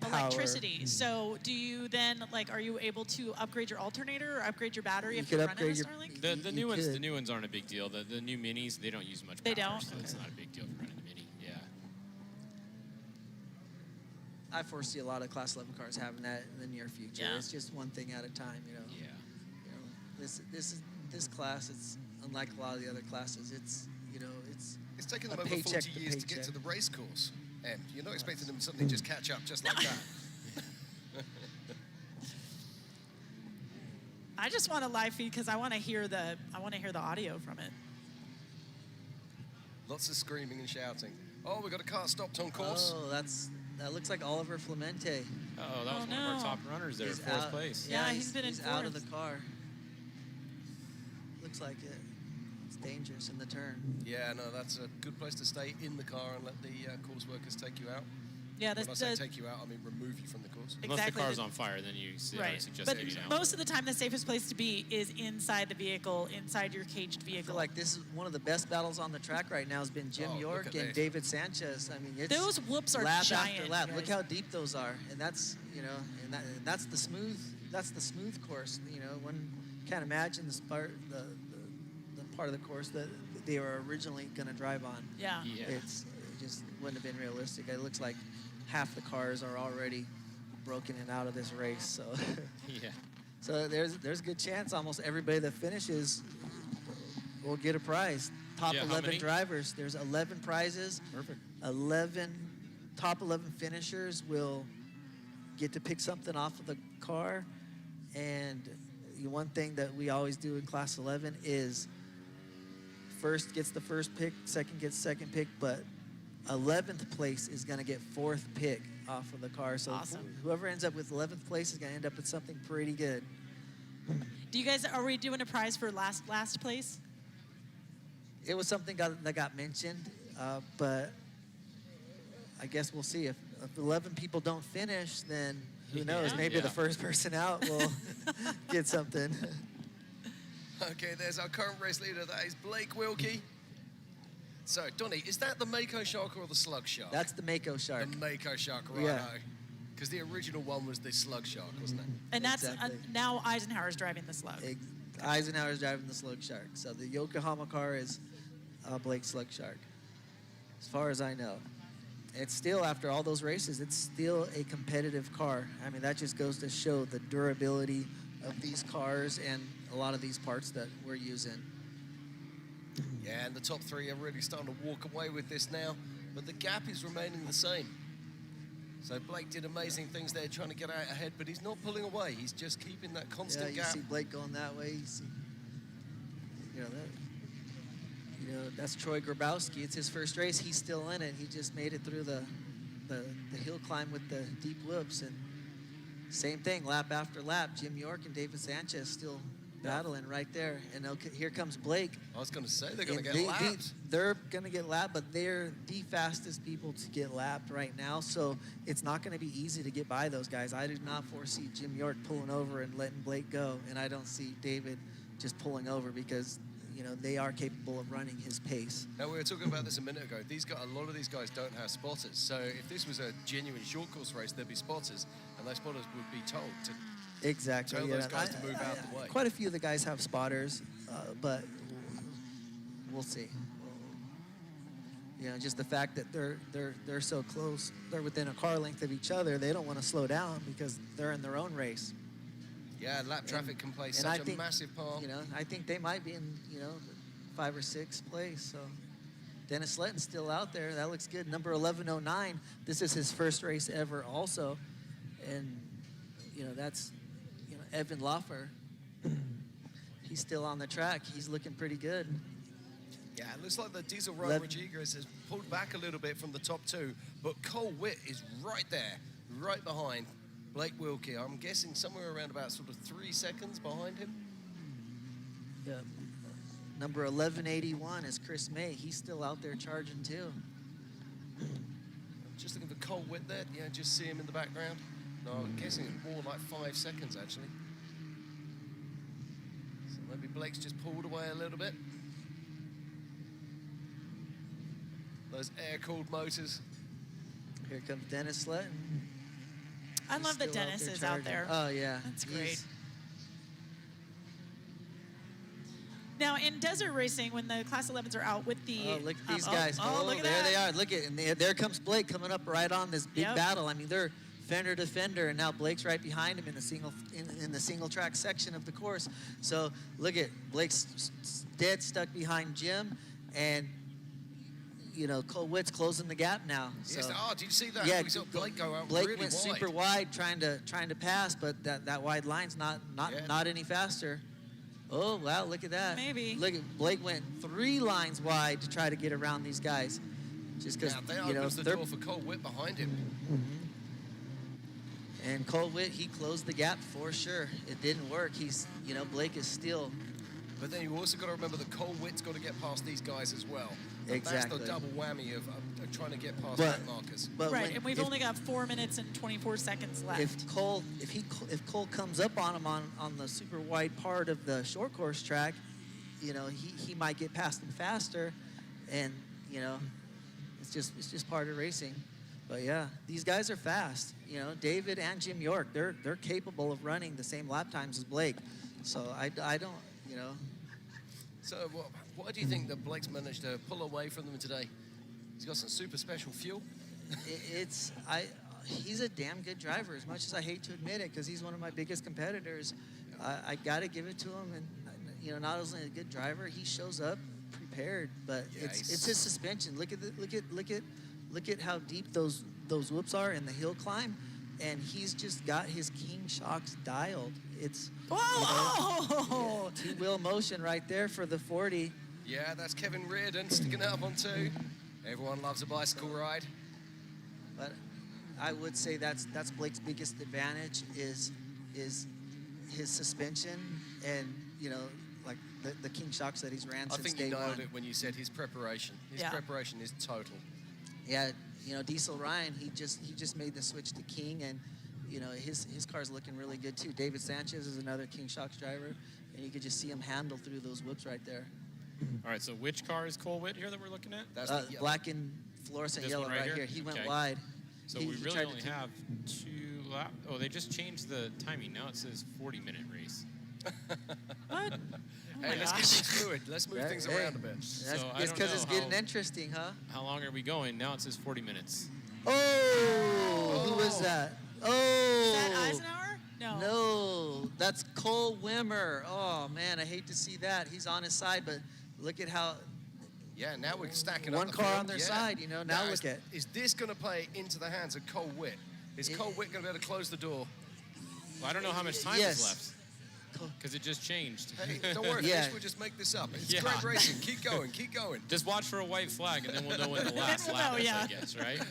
electricity. So do you then, like, are you able to upgrade your alternator or upgrade your battery if you're running a Starlink? The new ones aren't a big deal. The new minis, they don't use much power. They don't? So it's not a big deal for running the mini. Yeah. I foresee a lot of Class 11 cars having that in the near future. Yeah. It's just one thing at a time, you know. Yeah. You know, this class. It's unlike a lot of the other classes. It's It's taken them a over paycheck 40 to years to get paycheck. to the race course. And you're not expecting them to suddenly just catch up just like that. I just want a live feed because I want to hear the audio from it. Lots of screaming and shouting. Oh, we've got a car stopped on course. Oh, that looks like Oliver Clemente. Oh, that was one of our top runners there, He's fourth out. place. Yeah, he's been in he's out of fourth. the car. Looks like it. It's dangerous in the turn. Yeah, no, that's a good place to stay in the car and let the course workers take you out. Yeah, When I say take you out, I mean remove you from the course. Unless the Exactly. car's on fire, then you Right. suggest But that you don't. most of the time, the safest place to be is inside the vehicle, inside your caged I vehicle. feel like this is one of the best battles on the track right now has been Jim Oh, look York at and this. David Sanchez. I mean, it's Those whoops are lap giant, after lap. you Look guys. how deep those are, and that's and that's the smooth course. You know, one can't imagine the part of the course that they were originally going to drive on. Yeah. Yeah. It just wouldn't have been realistic. It looks like half the cars are already broken and out of this race. So, Yeah. so there's a good chance almost everybody that finishes will get a prize. Top Yeah, how 11 many? drivers. There's 11 prizes. Perfect. 11 top 11 finishers will get to pick something off of the car. And the one thing that we always do in Class 11 is first gets the first pick, second gets second pick, but 11th place is going to get fourth pick off of the car. So Awesome. whoever ends up with 11th place is going to end up with something pretty good. Do you guys, are we doing a prize for last place? It was something that got mentioned, but I guess we'll see. If 11 people don't finish, then who knows? Yeah. Maybe the first person out will get something. Okay, there's our current race leader. That is Blake Wilkie. So, Donnie, is that the Mako Shark or the Slug Shark? That's the Mako Shark. the Mako Shark, right? Yeah. Because the original one was the Slug Shark, wasn't it? And that's Exactly. now Eisenhower's driving the Slug. Eisenhower's driving the Slug Shark. So the Yokohama car is Blake's Slug Shark, as far as I know. It's still, after all those races, it's still a competitive car. I mean, that just goes to show the durability of these cars and a lot of these parts that we're using. Yeah, and the top three are really starting to walk away with this now, but the gap is remaining the same. So Blake did amazing things there trying to get out ahead, but he's not pulling away. He's just keeping that constant Yeah, you gap. see Blake going that way. You see, that's Troy Grabowski. It's his first race. He's still in it. He just made it through the hill climb with the deep whoops. And same thing, lap after lap. Jim York and David Sanchez still battling right there. And here comes Blake. I was going to say they're going to And get lapped. they're going to get lapped, but they're the fastest people to get lapped right now. So it's not going to be easy to get by those guys. I do not foresee Jim York pulling over and letting Blake go. And I don't see David just pulling over because, they are capable of running his pace. Now, we were talking about this a minute ago. A lot of these guys don't have spotters. So if this was a genuine short course race, there'd be spotters, and those spotters would be told to Exactly. tell those guys to move out the way. Quite a few of the guys have spotters, but we'll see. Just the fact that they're so close, they're within a car length of each other. They don't want to slow down because they're in their own race. Yeah, lap traffic can play And such I a think, massive part. I think they might be in 5th or 6th place. So Dennis Sletton's still out there. That looks good. Number 1109. This is his first race ever also. And, that's, Evan Loffer. He's still on the track. He's looking pretty good. Yeah, it looks like the Diesel Rodriguez has pulled back a little bit from the top two, but Cole Witt is right there, right behind Blake Wilkie. I'm guessing somewhere around about sort of 3 seconds behind him. Yeah. Number 1181 is Chris May. He's still out there charging too. Just looking for Cole Witt there. Yeah, just see him in the background. No, I'm guessing it's more like 5 seconds actually. So maybe Blake's just pulled away a little bit. Those air-cooled motors. Here comes Dennis Sletton. I He's love that still Dennis is charging. out there. Oh, yeah. That's great. Now, in desert racing, when the Class 11s are out with the... Oh, look at these guys. Look at there that. they are. Look at and there comes Blake coming up right on this big Yep. battle. I mean, they're fender to fender, and now Blake's right behind him in the single track section of the course. So look at Blake's dead stuck behind Jim, and Cole Witt's closing the gap now. Yes, So, did you see that? yeah, We saw Blake go out Blake really went wide. super wide trying to pass, but that wide line's not any faster. Oh, wow, look at that. Maybe. Look at Blake went 3 lines wide to try to get around these guys. Just because, Now, that opens the door for Cole Witt behind him. And Cole Witt, he closed the gap for sure. It didn't work. Blake is still. But then you also got to remember that Cole Witt's got to get past these guys as well. And Exactly. That's the double whammy of trying to get past But- that Marcus. But Right, when- and we've if- only got 4 minutes and 24 seconds left. If Cole comes up on him on the super wide part of the short course track, he might get past him faster, and it's just part of racing. But yeah, these guys are fast. David and Jim York, they're capable of running the same lap times as Blake. So I don't. So why do you think that Blake's managed to pull away from them today? He's got some super special fuel. He's a damn good driver, as much as I hate to admit it, because he's one of my biggest competitors. I got to give it to him, and not only a good driver, he shows up prepared. But Yeah, it's his suspension. Look at how deep those whoops are in the hill climb, and he's just got his King shocks dialed. It's Whoa! two-wheel motion right there for the 40. Yeah, that's Kevin Reardon sticking it up on 2. Everyone loves a bicycle ride. But I would say that's Blake's biggest advantage is his suspension and like the King shocks that he's ran I since think day you nailed one. it when you said his preparation. His Yeah. preparation is total. Yeah, Diesel Ryan, he just made the switch to King, and his car's looking really good too. David Sanchez is another King shocks driver, and you could just see him handle through those whoops right there. All right, so which car is Cole Witt here that we're looking at? That's the yellow. Black and fluorescent This yellow one right right here? here. He went Okay. wide. So He we really tried to only take- have 2 laps. Oh, they just changed the timing. Now it says 40-minute race. What? Oh my Hey, let's gosh. get things fluid. Let's move things Hey. around a bit. That's So I it's don't because it's know getting how- interesting, huh? How long are we going? Now it says 40 minutes. Oh, who was that? Oh, Is that Eisenhower? No. No, that's Cole Wimmer. Oh man, I hate to see that. He's on his side, but look at how Yeah, now we're stacking One up the car field. on their Yeah. side, now look at. Is this going to play into the hands of Cole Witt? Is Cole Witt going to be able to close the door? Well, I don't know how much time Yes. is left because it just changed. Hey, don't worry, Yeah. Fish, we'll just make this up. It's Yeah. great racing. Keep going, keep going. Just watch for a white flag, and then we'll know when the last we'll lap know, is, yeah. I guess, right?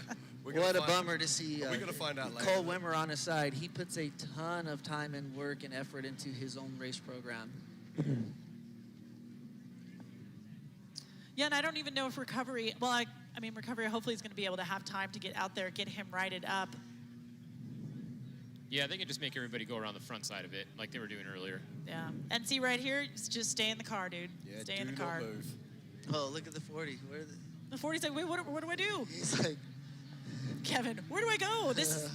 We're gonna What a find- bummer to see We're gonna find out later. Cole Wimmer on his side. He puts a ton of time and work and effort into his own race program. Yeah, and I don't even know if Recovery, well, I mean, Recovery hopefully is going to be able to have time to get out there, get him righted up. Yeah, they can just make everybody go around the front side of it, like they were doing earlier. Yeah. And see right here, just stay in the car, dude. Yeah, Stay do in the not car. move. Oh, look at the 40. Where are the, The 40's like, wait, what do I do? he's like, Kevin, where do I go? This.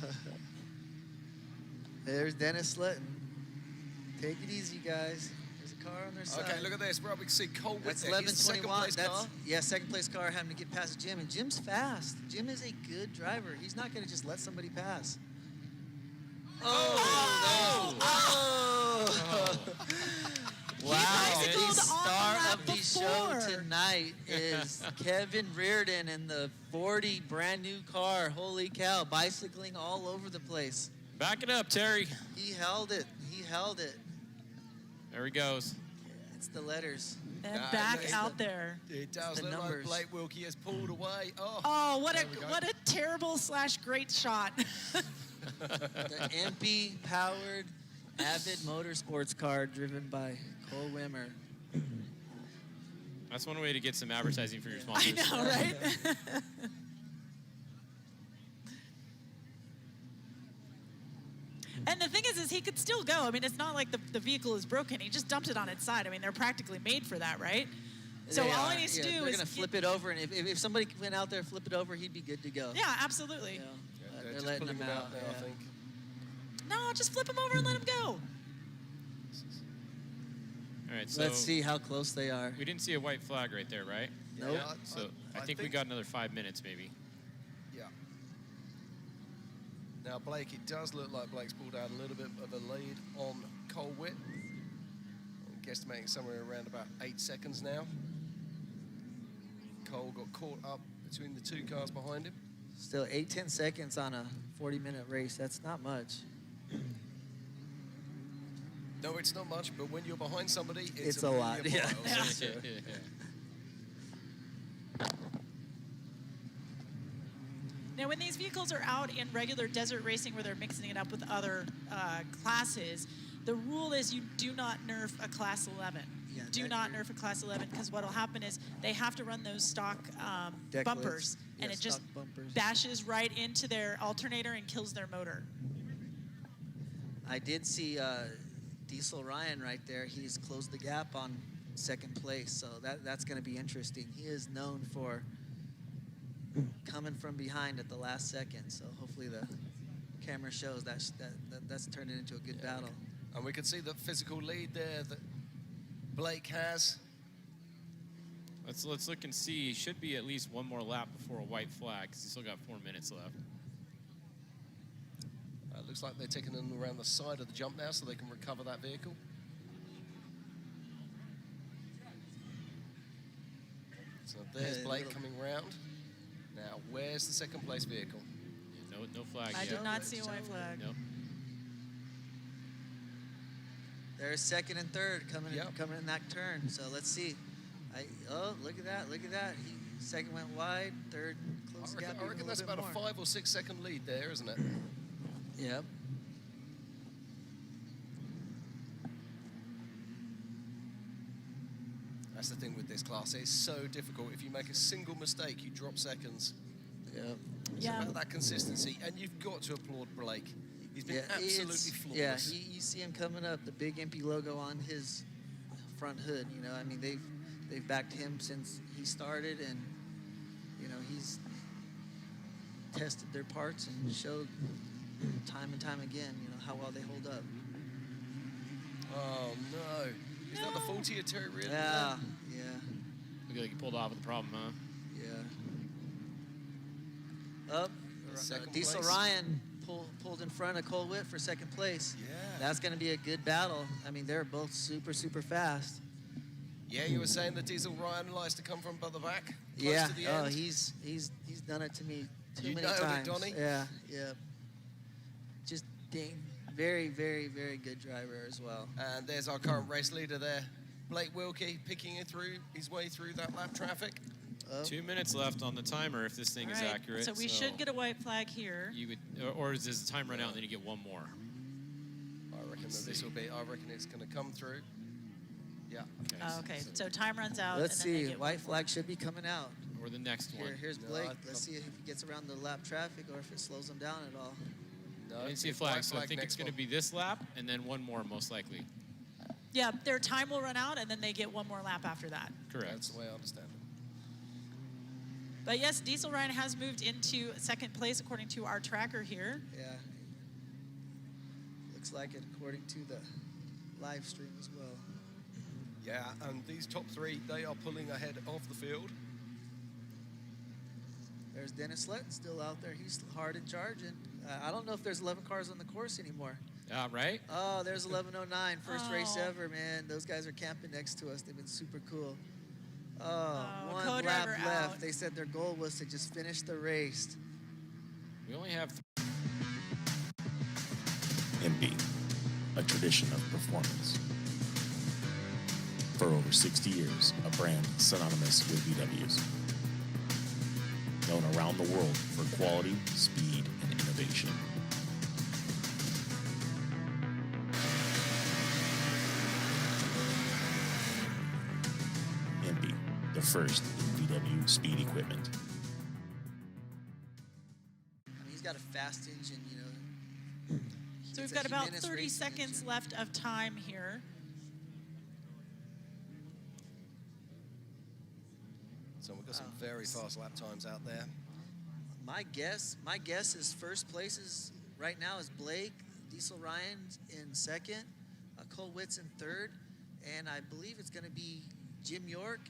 there's Dennis Sletton. Take it easy, guys. There's a car on their side. Okay, look at this. Rob, we can see Cole Witt That's there. He's the second 11:21. place That's car. second place car having to get past Jim, and Jim's fast. Jim is a good driver. He's not going to just let somebody pass. Oh! Wow! bicycled The on the star lap of the show before. tonight. night is Kevin Reardon in the 40 brand new car. Holy cow, bicycling all over the place. Back it up, Terry. He held it. He held it. There he goes. It's the letters. And back out there. It does the look numbers. like Blake Wilkie has pulled away. Oh, what there we go. a terrible / great shot. The MP-powered Avid Motorsports car driven by Cole Wimmer. That's one way to get some advertising for your I sponsors. know, right? And the thing is he could still go. I mean, it's not like the vehicle is broken. He just dumped it on its side. I mean, they're practically made for that, right? So all he needs to do they're is gonna flip it over, and if somebody went out there, flip it over, he'd be good to go. Yeah, absolutely. You know, They're they're just letting pulling him out. now, Yeah. I think. No, just flip him over and let him go. All right, so Let's see how close they are. we didn't see a white flag right there, right? Nope. Yeah, So I think we got another 5 minutes, maybe. Yeah. Now, Blake, it does look like Blake's pulled out a little bit of a lead on Cole Witt. I'm guesstimating somewhere around about 8 seconds now. Cole got caught up between the two cars behind him. Still 8-10 seconds on a 40-minute race. That's not much. No, it's not much, but when you're behind somebody, It's a lot, million yeah. miles. So, Now, when these vehicles are out in regular desert racing where they're mixing it up with other classes, the rule is you do not nerf a Class 11. Yeah, Do not nerf a Class 11 because what will happen is they have to run those stock Deck bumpers, lids. and Yeah, it just stock bumpers. bashes right into their alternator and kills their motor. I did see Diesel Ryan right there. He's closed the gap on second place, so that's going to be interesting. He is known for coming from behind at the last second, so hopefully the camera shows that's turned it into a good battle. and we can see the physical lead there that Blake has. Let's look and see. He should be at least one more lap before a white flag because he's still got 4 minutes left. Looks like they're taking them around the side of the jump now so they can recover that vehicle. So there's Yeah, Blake little- coming round. Now, where's the second place vehicle? No flag I yet. did not see a white flag. Nope. There's second and third coming Yep. coming in that turn. So let's see. Oh, look at that! Look at that! Second went wide, third close the gap. I reckon that's about a 5 or 6 second lead there, isn't it? Yep. That's the thing with this class. It's so difficult. If you make a single mistake, you drop seconds. Yep. It's Yeah. about that consistency, and you've got to applaud Blake. He's been absolutely flawless. Yeah, you see him coming up, the big MP logo on his front hood. You know, I mean, they've backed him since he started, and you know he's tested their parts and showed time and time again, you know, how well they hold up. Oh no! Is that the faulty of Terry Reardon? Yeah, yeah, Look like he pulled off with a problem, huh? yeah. Up, Second Diesel place. Ryan pulled in front of Cole Witt for second place. Yeah. That's going to be a good battle. I mean, they're both super, super fast. Yeah, you were saying that Diesel Ryan likes to come from by the back. Close Yeah. To the Oh, end. he's done it to me too You many nailed it, times. Donnie. Yeah, yeah. Just very, very, very good driver as well. And there's our current race leader there, Blake Wilkie, picking it through his way through that lap traffic. Oh, 2 minutes left on the timer if this thing All is right, accurate. So we should get a white flag here. You would, or does the time run out and then you get one more? I reckon that this will be. I reckon it's going to come through. Yeah. Oh, okay, so time runs out. let's and then they see. get White one flag should be coming out. Or the next one? Here's No, Blake. I- Let's see if he gets around the lap traffic or if it slows him down at all. No, I didn't see a it's flag, white so I think it's next going to one. be this lap and then one more most likely. Yeah, their time will run out, and then they get one more lap after that. Correct. That's the way I understand it. But yes, Diesel Ryan has moved into second place according to our tracker here. Yeah. Looks like it according to the live stream as well. Yeah, and these top three, they are pulling ahead of the field. There's Dennis Letton still out there. He's hard and charging. I don't know if there's 11 cars on the course anymore. Right? Oh, there's 1109. First race Oh. ever, man. Those guys are camping next to us. They've been super cool. One lap co-driver left. out. They said their goal was to just finish the race. We only have MP, a tradition of performance. For over 60 years, a brand synonymous with VWs. Known around the world for quality, speed, and innovation. MP, the first in VW speed equipment. I mean, he's got a fast engine, you know. So we've It's a got about Jimenez 30 racing seconds engine. left of time here. So we've got some very fast lap times out there. My guess is first place is right now is Blake, Diesel Ryan in second, Cole Witz in third, and I believe it's going to be Jim York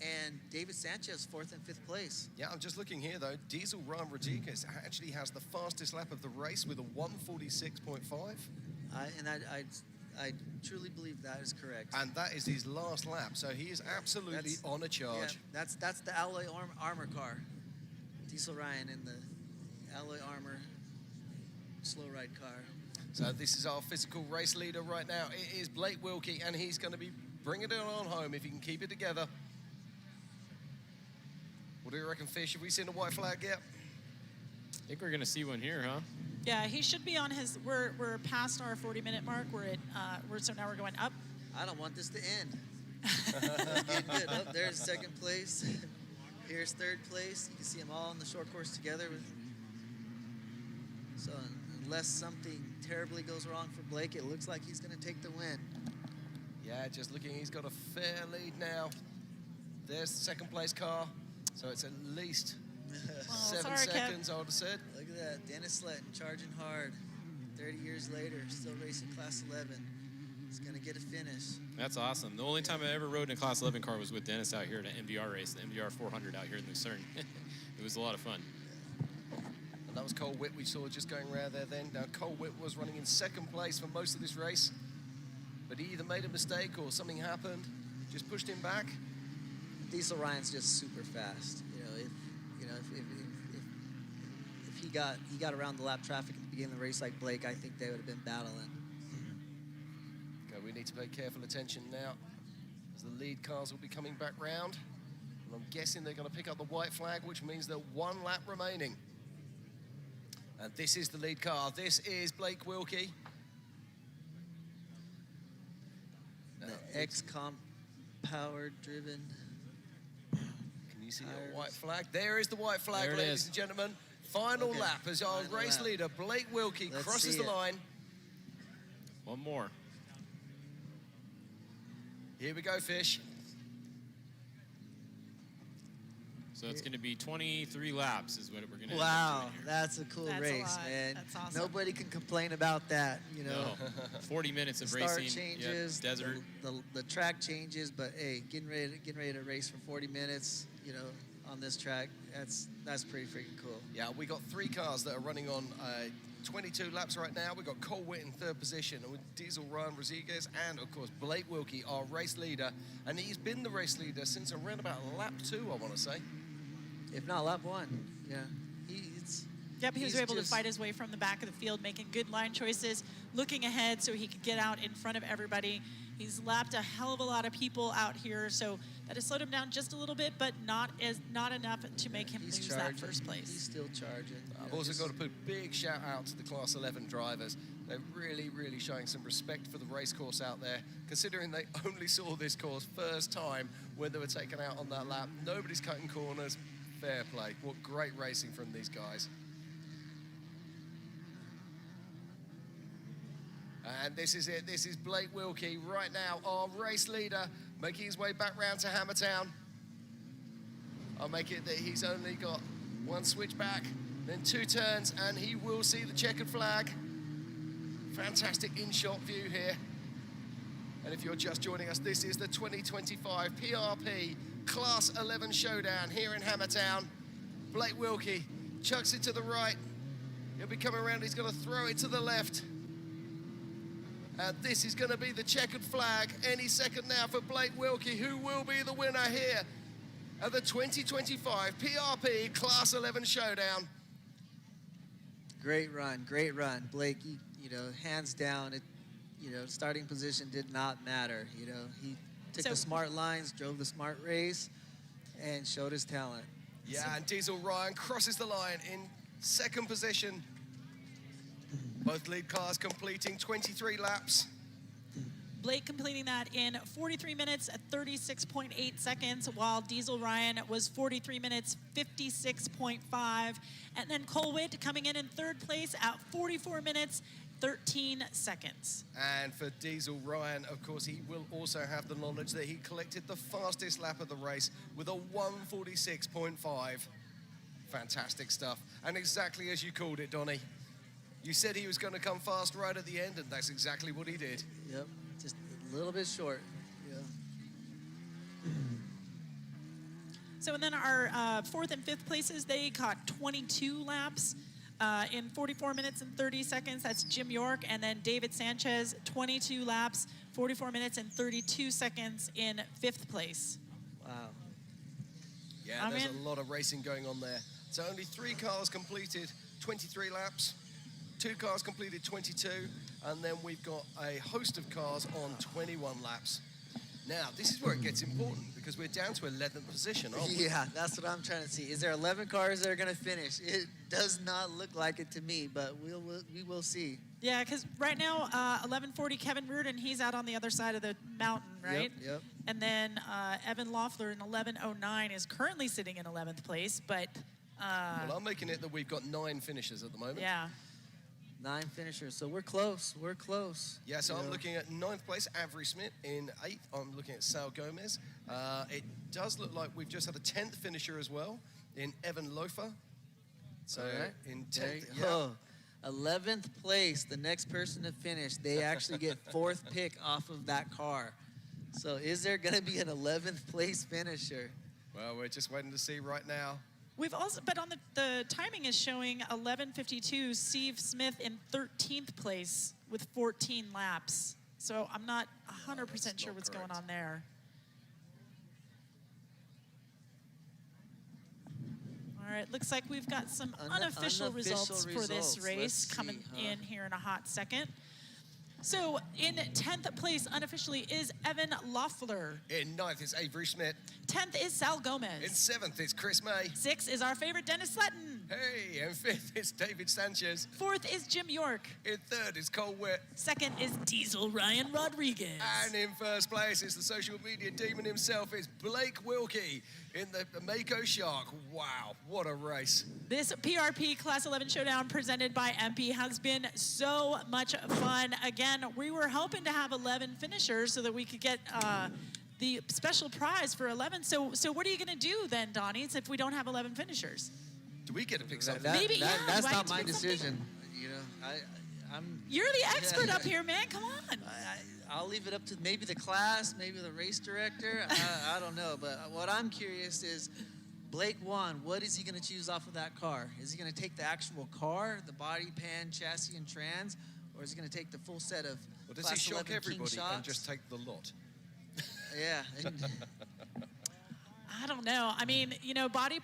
and David Sanchez fourth and fifth place. Yeah, I'm just looking here though. Diesel Ram Rodriguez actually has the fastest lap of the race with a 1:46.5. I truly believe that is correct. And that is his last lap, so he is absolutely on a charge. Yeah, that's the alloy armor car. Diesel Ryan in the alloy armor slow ride car. So this is our physical race leader right now. It is Blake Wilkie, and he's going to be bringing it on home if he can keep it together. What do you reckon, Fish? Have we seen a white flag yet? I think we're gonna see one here, huh? Yeah, he should be on his. We're past our 40-minute mark. So now we're going up. I don't want this to end. That's getting good. Oh, there's second place. Here's third place. You can see them all on the short course together. So unless something terribly goes wrong for Blake, it looks like he's going to take the win. Yeah, just looking, he's got a fair lead now. There's the second place car, so it's at least 7 sorry, seconds, I would have said. Look at that, Dennis Sletton charging hard. 30 years later, still racing Class 11. He's going to get a finish. That's awesome. The only time I ever rode in a Class 11 car was with Dennis out here at an MDR race, the MDR 400 out here in Lucerne. It was a lot of fun. And that was Cole Witt we saw just going around there then. Now, Cole Witt was running in second place for most of this race, but he either made a mistake or something happened, just pushed him back. Diesel Ryan's just super fast. If he got around the lap traffic at the beginning of the race like Blake, I think they would have been battling. Okay, we need to pay careful attention now, as the lead cars will be coming back round. And I'm guessing they're going to pick up the white flag, which means there's 1 lap remaining. And this is the lead car. This is Blake Wilkie. Now, The X-Com powered driven. can you see a white flag? There is the white flag, There it ladies is. and gentlemen. Final Okay, lap as our final race lap. leader, Blake Wilkie, Let's crosses see the it. line. One more. Here we go, Fish. So it's going to be 23 laps is what we're going to Wow, that's a cool That's a race, lot. man. That's awesome. Nobody can complain about that, you know. No, 40 minutes of Start racing. changes, Yeah, desert. the track changes, but hey, getting ready to race for 40 minutes, you know, on this track, that's pretty freaking cool. Yeah, we got 3 cars that are running on 22 laps right now. We've got Cole Witt in 3rd position, and with Diesel Ryan Rodriguez, and of course Blake Wilkie, our race leader. And he's been the race leader since around about lap 2, I want to say. If not lap 1, yeah. He's Yep, he was he's able to just- fight his way from the back of the field, making good line choices, looking ahead so he could get out in front of everybody. He's lapped a hell of a lot of people out here, so that has slowed him down just a little bit, but not enough to make him He's lose charging. that first place. He's still charging. I've also got to put a big shout out to the Class 11 drivers. They're really, really showing some respect for the race course out there, considering they only saw this course first time when they were taken out on that lap. Nobody's cutting corners. Fair play. What great racing from these guys. And this is it. This is Blake Wilkie right now, our race leader, making his way back round to Hammertown. I'll make it that he's only got 1 switch back, then 2 turns, and he will see the checkered flag. Fantastic in-shot view here. And if you're just joining us, this is the 2025 PRP Class 11 Showdown here in Hammertown. Blake Wilkie chucks it to the right. He'll be coming around, he's gonna throw it to the left. And this is going to be the checkered flag any second now for Blake Wilkie, who will be the winner here at the 2025 PRP Class 11 Showdown. Great run, great run. Blake, you know, hands down, starting position did not matter. You know, he took the smart lines, drove the smart race, and showed his talent. Yeah, and Diesel Ryan crosses the line in second position. Both lead cars completing 23 laps. Blake completing that in 43 minutes at 36.8 seconds, while Diesel Ryan was 43 minutes, 56.5. And then Cole Witt coming in third place at 44 minutes, 13 seconds. And for Diesel Ryan, of course, he will also have the knowledge that he collected the fastest lap of the race with a 146.5. Fantastic stuff. And exactly as you called it, Donnie. You said he was going to come fast right at the end, and that's exactly what he did. Yep, just a little bit short. Yeah. So, and then our fourth and fifth places, they caught 22 laps in 44 minutes and 30 seconds. That's Jim York. And then David Sanchez, 22 laps, 44 minutes and 32 seconds in fifth place. Wow. Yeah, there's a lot of racing going on there. So only 3 cars completed 23 laps. 2 cars completed 22, and then we've got a host of cars on 21 laps. Now, this is where it gets important because we're down to 11th position, aren't we? Yeah, that's what I'm trying to see. Is there 11 cars that are going to finish? It does not look like it to me, but we will see. Yeah, because right now, 1140 Kevin Reardon, he's out on the other side of the mountain, right? Yep. And then Evan Loeffler in 1109 is currently sitting in 11th place, but... well, I'm making it that we've got 9 finishers at the moment. Yeah. 9 finishers, so we're close. We're close. Yeah, so I'm looking at 9th place, Avery Smith. In 8th, I'm looking at Sal Gomez. It does look like we've just had a 10th finisher as well in Evan Loeffler. So in 10th, yeah. 11th place, the next person to finish, they actually get 4th pick off of that car. So is there going to be an 11th place finisher? Well, we're just waiting to see right now. We've also, but on the timing is showing 11:52, Steve Smith in 13th place with 14 laps. So I'm not 100% sure what's going on there. All right, looks like we've got some unofficial results for this race coming in here in a hot second. So in 10th place unofficially is Evan Loeffler. In 9th is Avery Smith. 10th is Sal Gomez. In 7th is Chris May. 6th is our favorite Dennis Sletton. Hey, and 5th is David Sanchez. 4th is Jim York. In 3rd is Cole Witt. 2nd is Diesel Ryan Rodriguez. And in 1st place is the social media demon himself, is Blake Wilkie in the Mako Shark. Wow, what a race. This PRP Class 11 Showdown presented by MP has been so much fun. Again, we were hoping to have 11 finishers so that we could get the special prize for 11. So what are you going to do then, Donnie, if we don't have 11 finishers? Do we get to pick something? That's not my decision. You know, I'm. You're the expert up here, man. Come on. I'll leave it up to maybe the class, maybe the race director. I don't know. But what I'm curious is, Blake won. What is he going to choose off of that car? Is he going to take the actual car, the body, pan, chassis, and trans, or is he going to take the full set of? Or does he shock everybody and just take the lot? Yeah. I don't know. I mean, you know, body